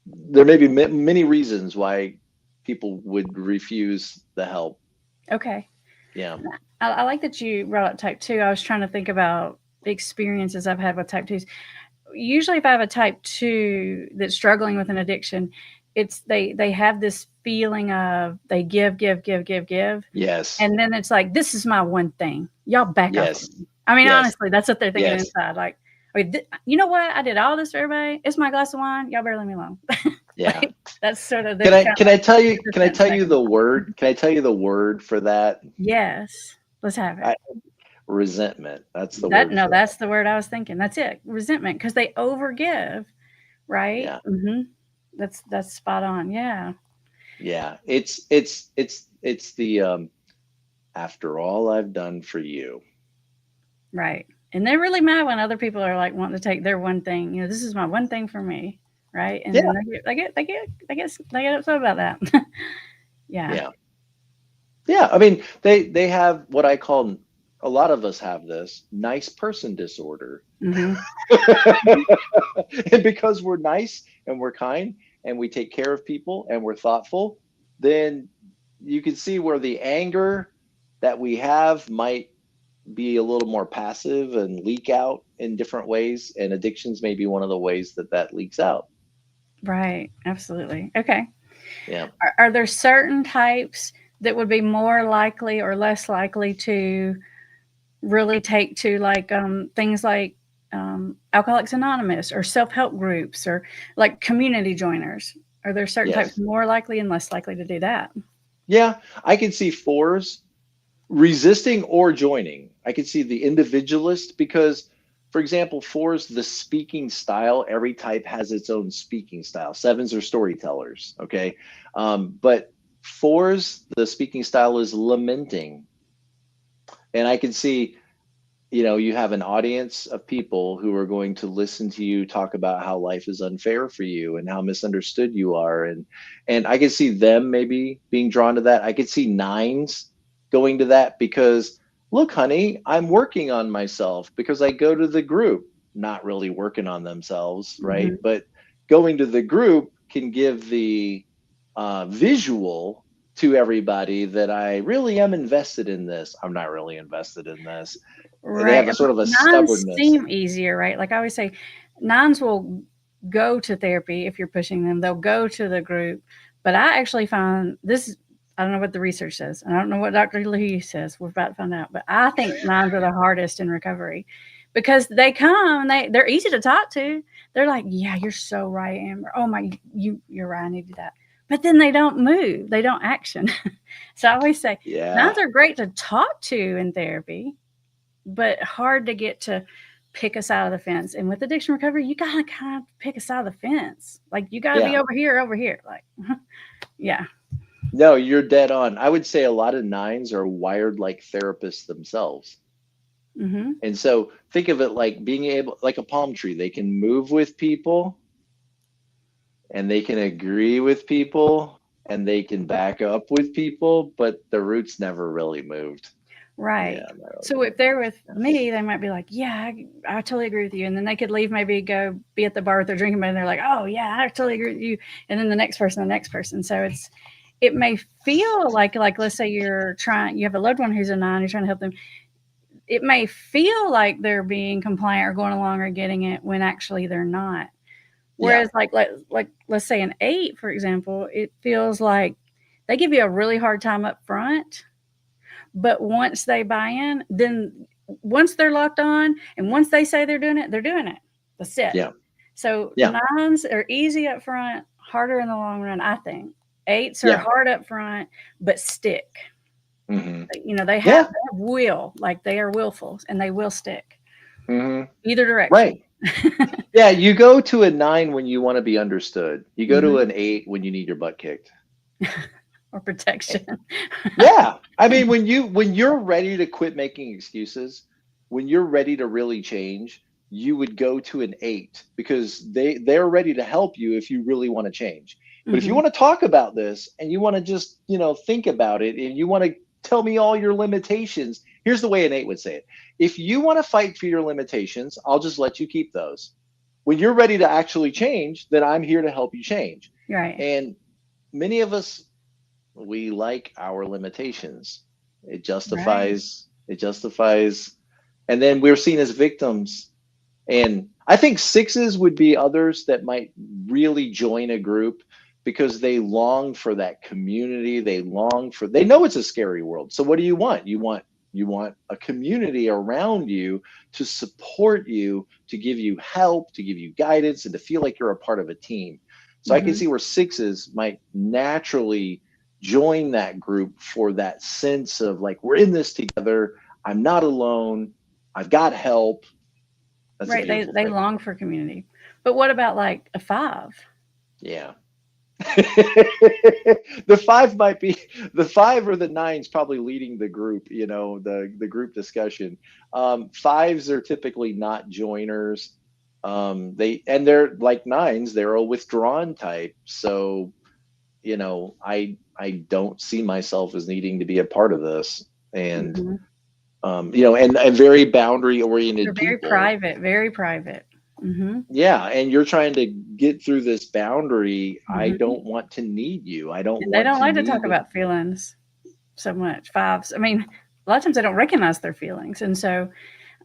there may be many reasons why people would refuse the help. Okay. Yeah. I like that you brought up type 2. I was trying to think about experiences I've had with type 2s. Usually if I have a type 2 that's struggling with an addiction, it's they have this feeling of they give, Yes. and then it's like, this is my one thing. Y'all back off of Yes. me. I mean, Yes. honestly, that's what they're thinking Yes. inside. Like, okay, you know what? I did all this for everybody. It's my glass of wine. Y'all better leave me alone. Yeah. Like, that's sort of Can I tell you defense the mechanism. word? Can I tell you the word for that? Yes, let's have it. Resentment. That's the word for that. That's the word I was thinking. That's it. Resentment, because they overgive, right? Yeah. Mm-hmm. That's spot on. Yeah. Yeah. It's the after all I've done for you. Right. And they're really mad when other people are like wanting to take their one thing. This is my one thing for me, right? And Yeah. then they get upset about that. Yeah. Yeah. Yeah. I mean, they have what I call, a lot of us have this nice person disorder. Mm-hmm. And because we're nice and we're kind and we take care of people and we're thoughtful, then you can see where the anger that we have might be a little more passive and leak out in different ways. And addictions may be one of the ways that leaks out. Right. Absolutely. Okay. Yeah. Are there certain types that would be more likely or less likely to really take to like things like Alcoholics Anonymous or self-help groups or like community joiners? Are there certain types Yes. more likely and less likely to do that? Yeah, I can see fours resisting or joining. I could see the individualist because, for example, fours, the speaking style, every type has its own speaking style. Sevens are storytellers, okay? But fours, the speaking style is lamenting. And I can see, you have an audience of people who are going to listen to you talk about how life is unfair for you and how misunderstood you are. And I could see them maybe being drawn to that. I could see nines going to that because, look, honey, I'm working on myself, because I go to the group, not really working on themselves, right? Hmm. But going to the group can give the visual to everybody that I really am invested in this. I'm not really invested in this. They Right. have a sort of a Nines stubbornness. seem easier, right? Like I always say, nines will go to therapy if you're pushing them. They'll go to the group. But I actually find this, I don't know what the research says, and I don't know what Dr. Lahue says. We're about to find out. But I think nines are the hardest in recovery because they come and they're easy to talk to. They're like, yeah, you're so right, Amber. Oh my, you're right. I need to do that. But then they don't move. They don't action. So I always say Yeah. nines are great to talk to in therapy, but hard to get to pick us out of the fence. And with addiction recovery, you gotta kind of pick us out of the fence. Like you gotta be Yeah. over here, over here. Like, yeah. No, you're dead on. I would say a lot of nines are wired like therapists themselves. Mm-hmm. And so think of it like being able, like a palm tree, they can move with people and they can agree with people and they can back up with people, but the roots never really moved. Yeah, Right. no, So if they're with yeah. me, they might be like, yeah, I totally agree with you. And then they could leave, maybe go be at the bar with their drinking buddy, and they're like, oh, yeah, I totally agree with you. And then the next person, the next person. So it may feel like, let's say you have a loved one who's a nine, you're trying to help them. It may feel like they're being compliant or going along or getting it when actually they're not. Yeah. Whereas like let's say an eight, for example, it feels like they give you a really hard time up front, but once they buy in, then once they're locked on and once they say they're doing it, they're doing it. That's it. Yeah. So Yeah. nines are easy up front, harder in the long run, I think. Eights are Yeah. hard up front, but stick. Hmm. They have Yeah. will, like they are willful and they will stick Hmm. either direction. Right. Yeah. You go to a nine when you want to be understood. You go to Hmm. an eight when you need your butt kicked. Or protection. Yeah. I mean, when you're ready to quit making excuses, when you're ready to really change, you would go to an eight because they're ready to help you if you really want to change. But if you Hmm. want to talk about this and you want to just, think about it and you want to tell me all your limitations, here's the way an eight would say it. If you want to fight for your limitations, I'll just let you keep those. When you're ready to actually change, then I'm here to help you change. Right. And many of us, we like our limitations. Right. It justifies, and then we're seen as victims. And I think sixes would be others that might really join a group because they long for that community. They know it's a scary world. So what do you want? You want a community around you to support you, to give you help, to give you guidance, and to feel like you're a part of a team. So I can Hmm. see where sixes might naturally join that group for that sense of like, we're in this together. I'm not alone. I've got help. That's a Right. They beautiful they thing. long for community. But what about like a five? Yeah. The five or the nine's probably leading the group, the group discussion. Fives are typically not joiners. They're like nines, they're a withdrawn type. So, I don't see myself as needing to be a part of this. And Hmm. and very boundary They're oriented very people. private, very private. Hmm. Yeah, and you're trying to get through this boundary. I Hmm. don't want to need you. I don't And they want don't to like to talk need. about feelings so much. Fives, I mean, a lot of times they don't recognize their feelings. And so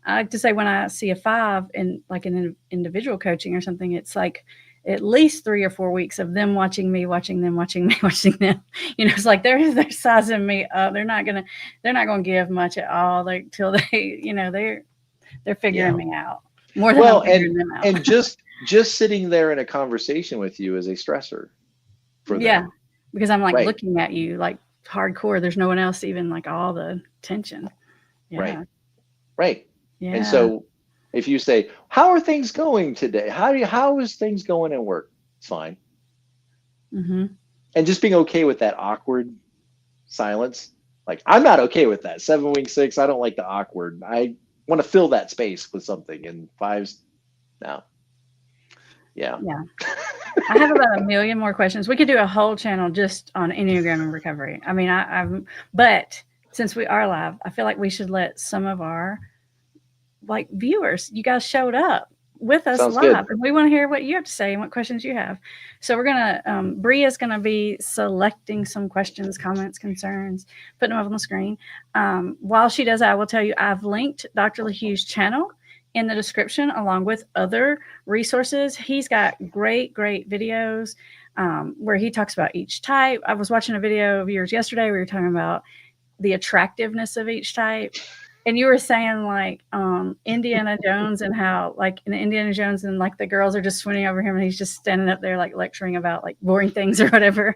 I like to say when I see a five in like an individual coaching or something, it's like at least 3 or 4 weeks of them watching me, watching them, watching me, watching them. It's like they're sizing me up. They're not gonna give much at all. Like till they, they're figuring Yeah. me out more than I'm Well, figuring and them out. and just sitting there in a conversation with you is a stressor. for Yeah, them. because I'm like Right, looking at you like hardcore. There's no one else, even like all the tension. right, Yeah. right. And Yeah. so if you say, how are things going today? How is things going at work? It's fine. Hmm. And just being okay with that awkward silence. Like, I'm not okay with that. 7 week 6, I don't like the awkward. I want to fill that space with something. And fives, no. Yeah. Yeah. I have about a million more questions. We could do a whole channel just on Enneagram and recovery. I mean, but since we are live, I feel like we should let some of our like viewers, you guys showed up with us Sounds live, good. and we want to hear what you have to say and what questions you have. So we're gonna, Bria is gonna be selecting some questions, comments, concerns, putting them up on the screen. While she does that, I will tell you I've linked Dr. Lahue's channel in the description along with other resources. He's got great videos where he talks about each type. I was watching a video of yours yesterday. We were talking about the attractiveness of each type. And you were saying like Indiana Jones and how like in Indiana Jones and like the girls are just swooning over him and he's just standing up there like lecturing about like boring things or whatever.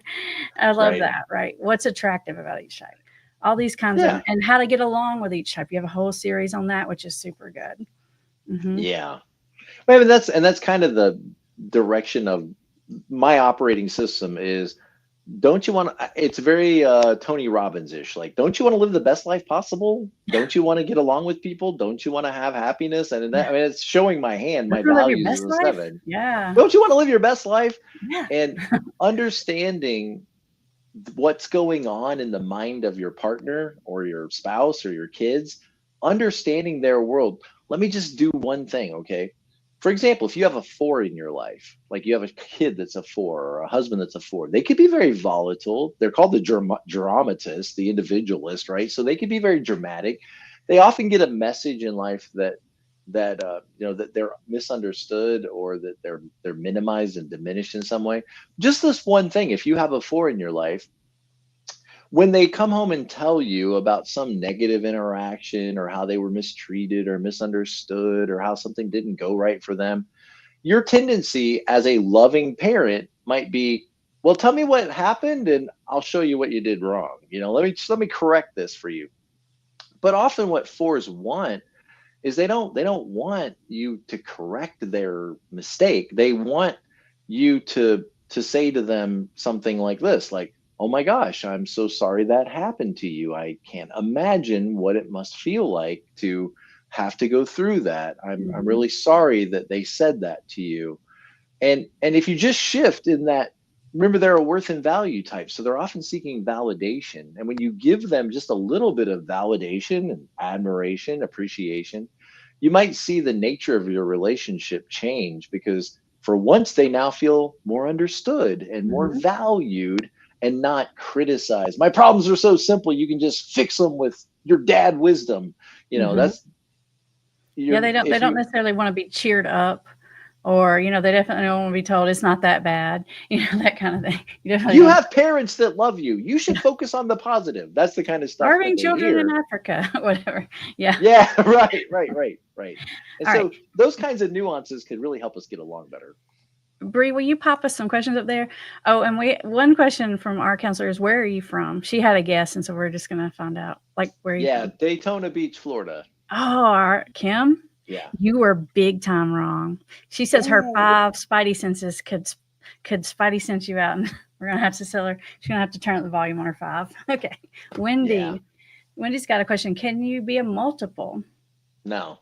I love Right. that, right? What's attractive about each type? All these kinds of Yeah. and how to get along with each type. You have a whole series on that, which is super good. Mm-hmm. Yeah. Well, that's kind of the direction of my operating system is, don't you want to, it's very Tony Robbins-ish. Like, don't you want to live the best life possible? Don't you want to get along with people? Don't you want to have happiness? And that, I mean, it's showing my hand, Don't my you live your values is best a life? 7. Yeah. Don't you want to live your best life? Yeah. And understanding what's going on in the mind of your partner or your spouse or your kids, understanding their world. Let me just do one thing, okay? For example, if you have a 4 in your life, like you have a kid that's a 4 or a husband that's a 4, they could be very volatile. They're called the dramatist, the individualist, right? So they could be very dramatic. They often get a message in life that they're misunderstood or that they're minimized and diminished in some way. Just this one thing, if you have a 4 in your life, when they come home and tell you about some negative interaction or how they were mistreated or misunderstood or how something didn't go right for them, your tendency as a loving parent might be, well, tell me what happened and I'll show you what you did wrong. Let me correct this for you. But often what 4s want is they don't want you to correct their mistake. They want you to say to them something like this, like, oh my gosh, I'm so sorry that happened to you. I can't imagine what it must feel like to have to go through that. I'm Mm-hmm. really sorry that they said that to you. And if you just shift in that, remember, they're a worth and value type, so they're often seeking validation. And when you give them just a little bit of validation and admiration, appreciation, you might see the nature of your relationship change, because for once they now feel more understood and more Mm-hmm. valued and not criticized. My problems are so simple, you can just fix them with your dad wisdom. Mm-hmm. That's Yeah, your they if don't you necessarily want to be cheered up, or they definitely don't want to be told it's not that bad, that kind of thing. You definitely You don't. have parents that love you. You should focus on the positive. That's the kind of stuff that Starving they children in hear. Africa, whatever. Yeah. Yeah, right. And All right, so those kinds of nuances could really help us get along better. Bree, will you pop us some questions up there? Oh, and one question from our counselor is, where are you from? She had a guess, and so we're just gonna find out, like, where are you Yeah, from? Daytona Beach, Florida. Oh, Kim, Yeah. you were big time wrong. She says her Oh, 5 spidey senses could spidey sense you out, and we're gonna have to tell her she's gonna have to turn up the volume on her 5. Okay, yeah. Wendy's got a question. Can you be a multiple? No.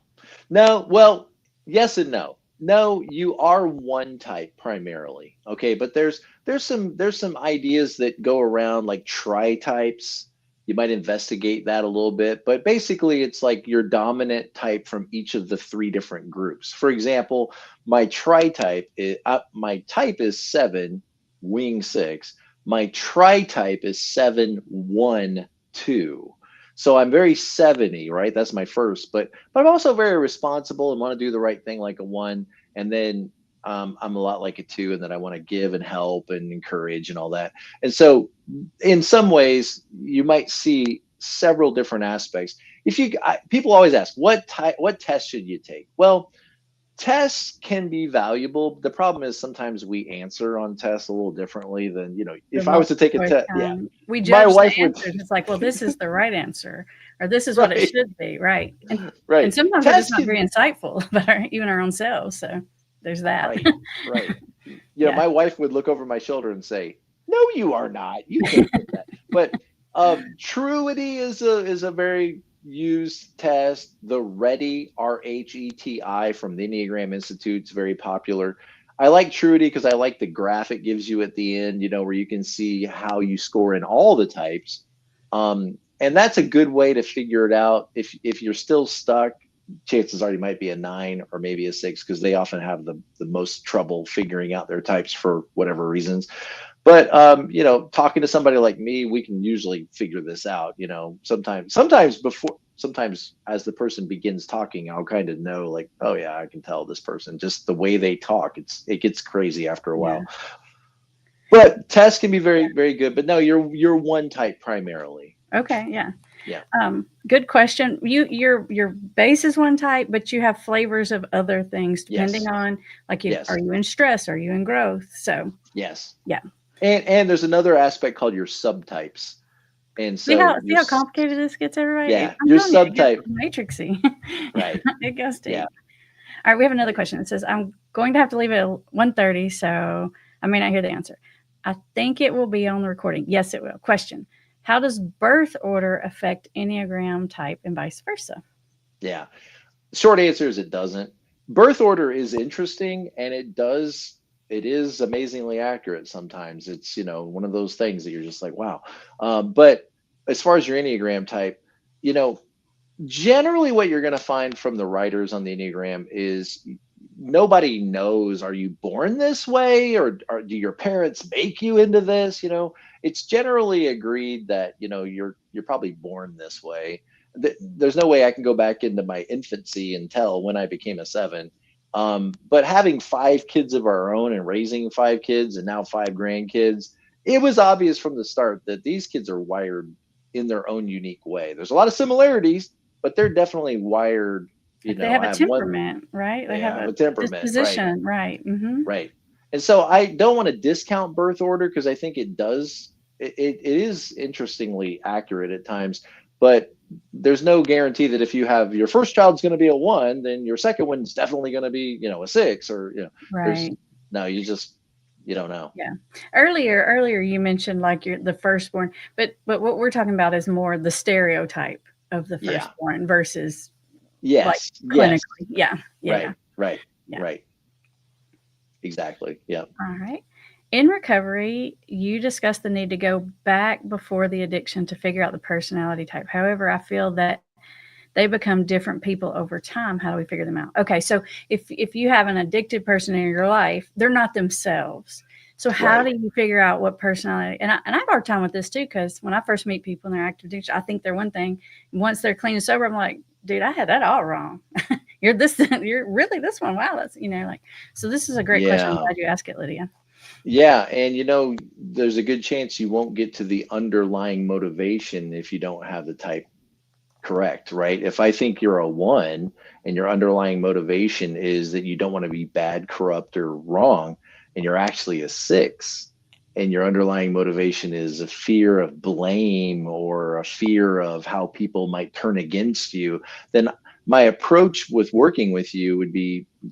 No, well, yes and no. No, you are one type primarily. Okay, but there's some ideas that go around, like tri-types. You might investigate that a little bit, but basically it's like your dominant type from each of the 3 different groups. For example, my type is 7 wing 6. My tri-type is 7 1 2. So I'm very 70, right? That's my first, but I'm also very responsible and want to do the right thing like a 1. And then I'm a lot like a 2, and then I want to give and help and encourage and all that. And so in some ways, you might see several different aspects. People always ask, what test should you take? Well, Tests can be valuable. The problem is sometimes we answer on tests a little differently than, The if I was to multiple take a choice test, yeah, kind. We my judge the wife would, answers. It's like, well, this is the right answer, or this is what it right, should be, right? And right. sometimes we're just Tests not can, very insightful about even our own selves. So there's that. right, right. Yeah. My wife would look over my shoulder and say, "No, you are not. You can't get that." But Truity is a very used test. The Ready, RHETI, from the Enneagram Institute is very popular. I like Truity because I like the graph it gives you at the end, where you can see how you score in all the types. And that's a good way to figure it out. If you're still stuck, chances are you might be a 9 or maybe a 6, because they often have the most trouble figuring out their types for whatever reasons. But talking to somebody like me, we can usually figure this out. Sometimes as the person begins talking, I'll kind of know, like, oh yeah, I can tell this person, just the way they talk. It gets crazy after a Yeah. while. But tests can be very, very good. But no, you're one type primarily. Okay. Yeah. Yeah. Good question. Your base is one type, but you have flavors of other things depending Yes. on, like, are Yes. you in stress? Are you in growth? So Yes. yeah. And there's another aspect called your subtypes. And See so how see how complicated this gets, everybody? yeah, I'm your telling you, it gets subtype, matrixy. right. It goes Yeah. deep. All right, we have another Right. question. It says, I'm going to have to leave at 1:30, so I may not hear the answer. I think it will be on the recording. Yes, it will. Question: how does birth order affect Enneagram type and vice versa? Yeah. Short answer is it doesn't. Birth order is interesting, and it is amazingly accurate sometimes. It's, one of those things that you're just like, wow. But as far as your Enneagram type, you know, generally what you're going to find from the writers on the Enneagram is nobody knows, are you born this way, or do your parents make you into this? It's generally agreed that, you're probably born this way. There's no way I can go back into my infancy and tell when I became a 7. But having 5 kids of our own and raising 5 kids and now 5 grandkids, it was obvious from the start that these kids are wired in their own unique way. There's a lot of similarities, but they're definitely wired. Like, they have I a have one, temperament, right? They they have have a a temperament, right? disposition, right? Mm-hmm. Right. And so I don't want to discount birth order, because I think it is interestingly accurate at times, but there's no guarantee that if you have your first child's going to be a 1, then your second one's definitely going to be, a 6, or, there's Right. no, you don't know. Yeah. Earlier you mentioned, like, the firstborn, but what we're talking about is more the stereotype of the Yeah. firstborn versus, like, Yes. Yes. clinically. Yeah. Yeah. Yeah. Right. Right. Yeah. Right. Exactly. Yeah. All right. In recovery, you discussed the need to go back before the addiction to figure out the personality type. However, I feel that they become different people over time. How do we figure them out? Okay, so if you have an addicted person in your life, they're not themselves. So how Right. do you figure out what personality? And I have a hard time with this too, because when I first meet people in their active addiction, I think they're one thing. Once they're clean and sober, I'm like, dude, I had that all wrong. You're this. You're really this one. Wow, that's, like. So this is a great question. I'm Yeah. glad you asked it, Lydia. Yeah. And, there's a good chance you won't get to the underlying motivation if you don't have the type correct, right? If I think you're a 1 and your underlying motivation is that you don't want to be bad, corrupt, or wrong, and you're actually a 6, and your underlying motivation is a fear of blame or a fear of how people might turn against you, then my approach with working with you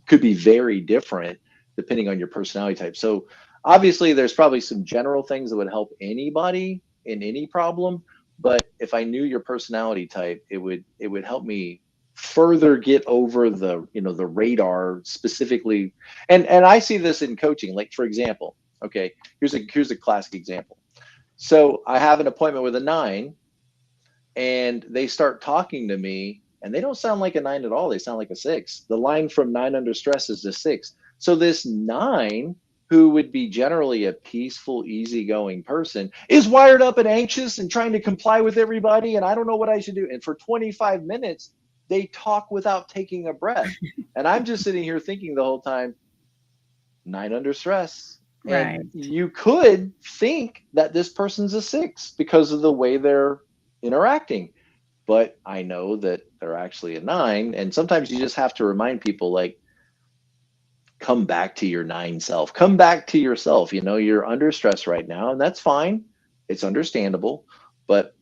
could be very different depending on your personality type. So obviously there's probably some general things that would help anybody in any problem, but if I knew your personality type, it would help me further get over the radar specifically. And I see this in coaching. Like, for example, okay, here's a classic example. So I have an appointment with a 9, and they start talking to me, and they don't sound like a 9 at all. They sound like a 6. The line from 9 Under Stress is a 6. So this 9, who would be generally a peaceful, easygoing person, is wired up and anxious and trying to comply with everybody, and I don't know what I should do. And for 25 minutes, they talk without taking a breath. And I'm just sitting here thinking the whole time, 9 Under Stress. And Right. you could think that this person's a 6 because of the way they're interacting. But I know that they're actually a 9. And sometimes you just have to remind people, like, come back to your 9 self, come back to yourself. You know, you're under stress right now, and that's fine. It's understandable. But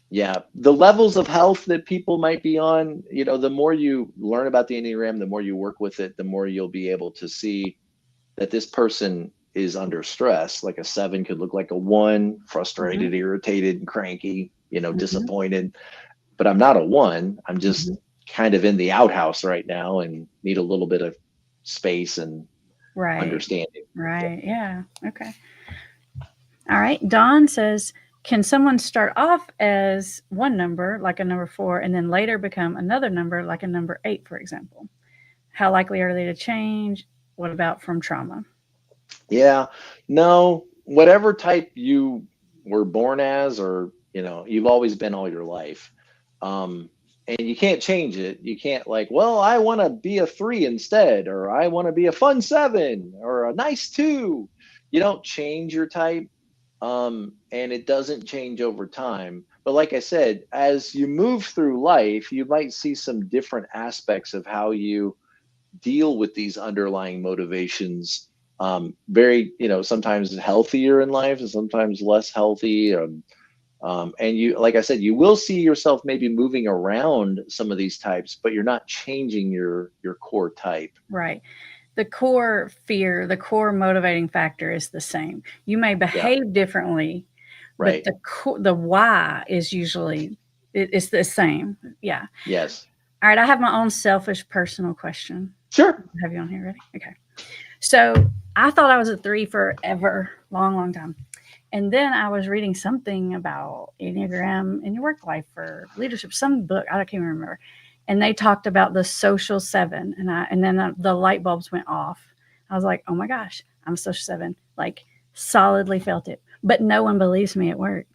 yeah, the levels of health that people might be on, you know, the more you learn about the Enneagram, the more you work with it, the more you'll be able to see that this person is under stress. Like a 7 could look like a 1, frustrated, irritated, and cranky, you know, disappointed. But I'm not a 1. I'm just kind of in the outhouse right now and need a little bit of space and understanding. Right. Yeah. Okay. All right. Dawn says, can someone start off as one number, like a number 4, and then later become another number, like a number 8, for example? How likely are they to change? What about from trauma? Yeah, no, whatever type you were born as, or, you know, you've always been all your life. And you can't change it. You can't like, well, I want to be a 3 instead, or I want to be a fun 7 or a nice 2. You don't change your type. And it doesn't change over time. But like I said, as you move through life, you might see some different aspects of how you deal with these underlying motivations. Very, you know, sometimes healthier in life and sometimes less healthy. And you, like I said, you will see yourself maybe moving around some of these types, but you're not changing your core type. Right. The core fear, the core motivating factor is the same. You may behave differently, right? But the why is usually it's the same. Yeah. Yes. All right. I have my own selfish personal question. Sure. Have you on here ready? Okay. So I thought I was a 3 forever, long time. And then I was reading something about Enneagram in your work life or leadership, some book, I can't remember. And they talked about the social 7. And then the light bulbs went off. I was like, oh my gosh, I'm a social 7. Like solidly felt it. But no one believes me at work.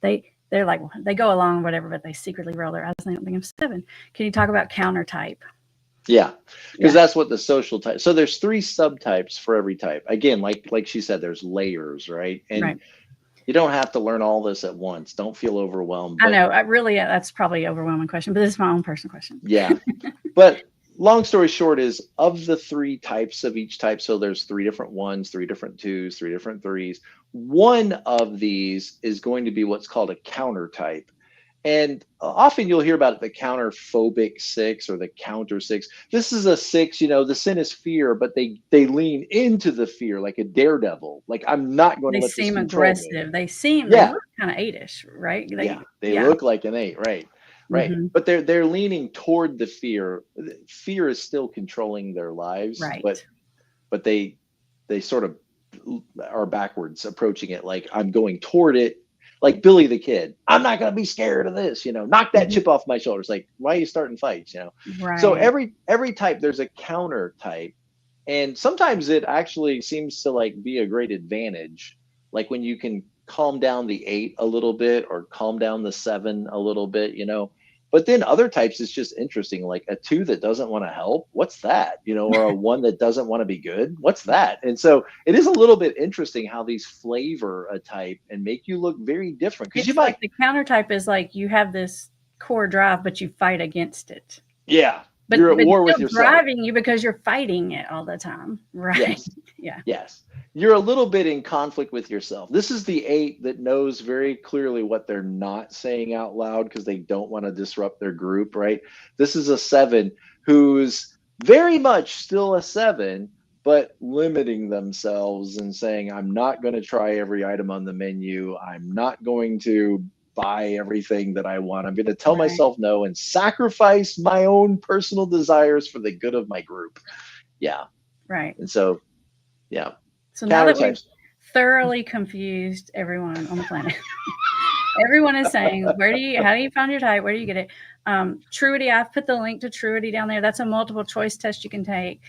They're like, well, they go along, whatever, but they secretly roll their eyes and they don't think I'm 7. Can you talk about counter type? Yeah, because that's what the social type. So there's 3 subtypes for every type. Again, like she said, there's layers, right? And you don't have to learn all this at once. Don't feel overwhelmed. I know. That's probably an overwhelming question, but this is my own personal question. Yeah. But long story short is, of the 3 types of each type, so there's 3 different 1s, 3 different 2s, 3 different 3s. One of these is going to be what's called a counter type. And often you'll hear about the counterphobic 6 or the counter 6. This is a 6, you know, the sin is fear, but they lean into the fear like a daredevil. Like, I'm not going to let this control me. They seem aggressive. They look kind of 8ish, right? They look like an 8, right? Right. But they're leaning toward the fear. Fear is still controlling their lives, right? But they sort of are backwards, approaching it like, I'm going toward it. Like Billy the Kid, I'm not going to be scared of this, you know, knock that chip off my shoulders. Like, why are you starting fights, you know? Right. So every type, there's a counter type. And sometimes it actually seems to like be a great advantage. Like when you can calm down the 8 a little bit or calm down the 7 a little bit, you know. But then other types, it's just interesting, like a 2 that doesn't want to help. What's that? You know, or a 1 that doesn't want to be good. What's that? And so it is a little bit interesting how these flavor a type and make you look very different. Because you might, like the counter type is like you have this core drive, but you fight against it. Yeah. But you're at war with yourself. Driving you because you're fighting it all the time. Right. Yes. Yeah. Yes. You're a little bit in conflict with yourself. This is the 8 that knows very clearly what they're not saying out loud because they don't want to disrupt their group, right? This is a 7 who's very much still a 7, but limiting themselves and saying, I'm not going to try every item on the menu. I'm not going to buy everything that I want. I'm going to tell myself no and sacrifice my own personal desires for the good of my group. Yeah. Right. And so, yeah. So now that we've thoroughly confused everyone on the planet, everyone is saying, how do you find your type? Where do you get it? Truity, I've put the link to Truity down there. That's a multiple choice test you can take.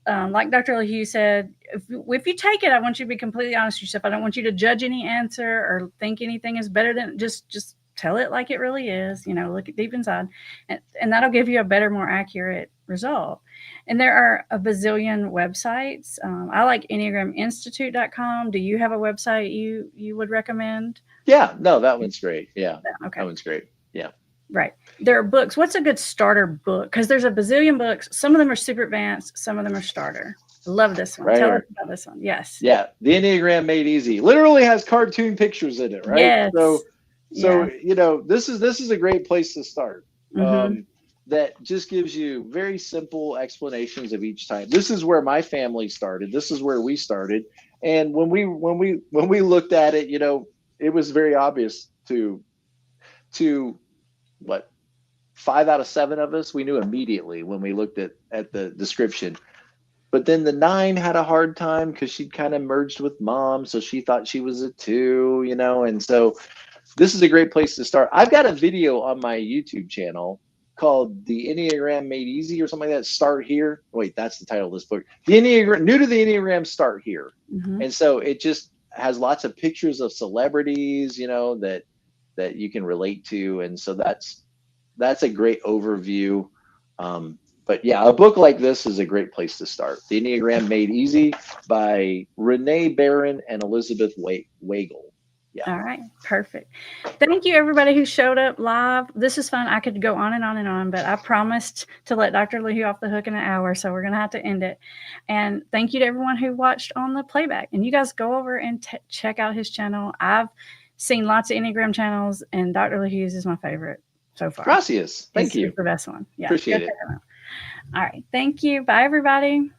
Like Dr. Lahue said, if you take it, I want you to be completely honest with yourself. I don't want you to judge any answer or think anything is better than just tell it like it really is, you know, look deep inside, and that'll give you a better, more accurate result. And there are a bazillion websites. I like EnneagramInstitute.com. Do you have a website you would recommend? Yeah, no, that one's great. Yeah, okay. That one's great. Yeah. Right. There are books. What's a good starter book? Because there's a bazillion books. Some of them are super advanced. Some of them are starter. Love this one. Right Tell us here. about this one. Yes. Yeah, the Enneagram Made Easy literally has cartoon pictures in it, right? Yes. So Yeah. this is a great place to start. Mm-hmm. That just gives you very simple explanations of each type. This is where my family started. This is where we started, and when we looked at it, it was very obvious to what 5 out of 7 of us, we knew immediately when we looked at the description. But then the 9 had a hard time because she'd kind of merged with mom, so she thought she was a 2, and so this is a great place to start. I've got a video on my YouTube channel called The Enneagram Made Easy or something like that. Start Here. Wait, that's the title of this book. The Enneagram, New to the Enneagram, Start Here. Mm-hmm. And so it just has lots of pictures of celebrities, that you can relate to. And so that's a great overview. But yeah, a book like this is a great place to start. The Enneagram Made Easy by Renee Barron and Elizabeth Weigel. Yeah. All right. Perfect. Thank you, everybody who showed up live. This is fun. I could go on and on and on, but I promised to let Dr. Lahue off the hook in an hour, so we're going to have to end it. And thank you to everyone who watched on the playback. And you guys go over and check out his channel. I've seen lots of Enneagram channels, and Dr. Lahue's is my favorite so far. Gracias. Thank you. It's the best one. Yeah. Appreciate it. All right. Thank you. Bye, everybody.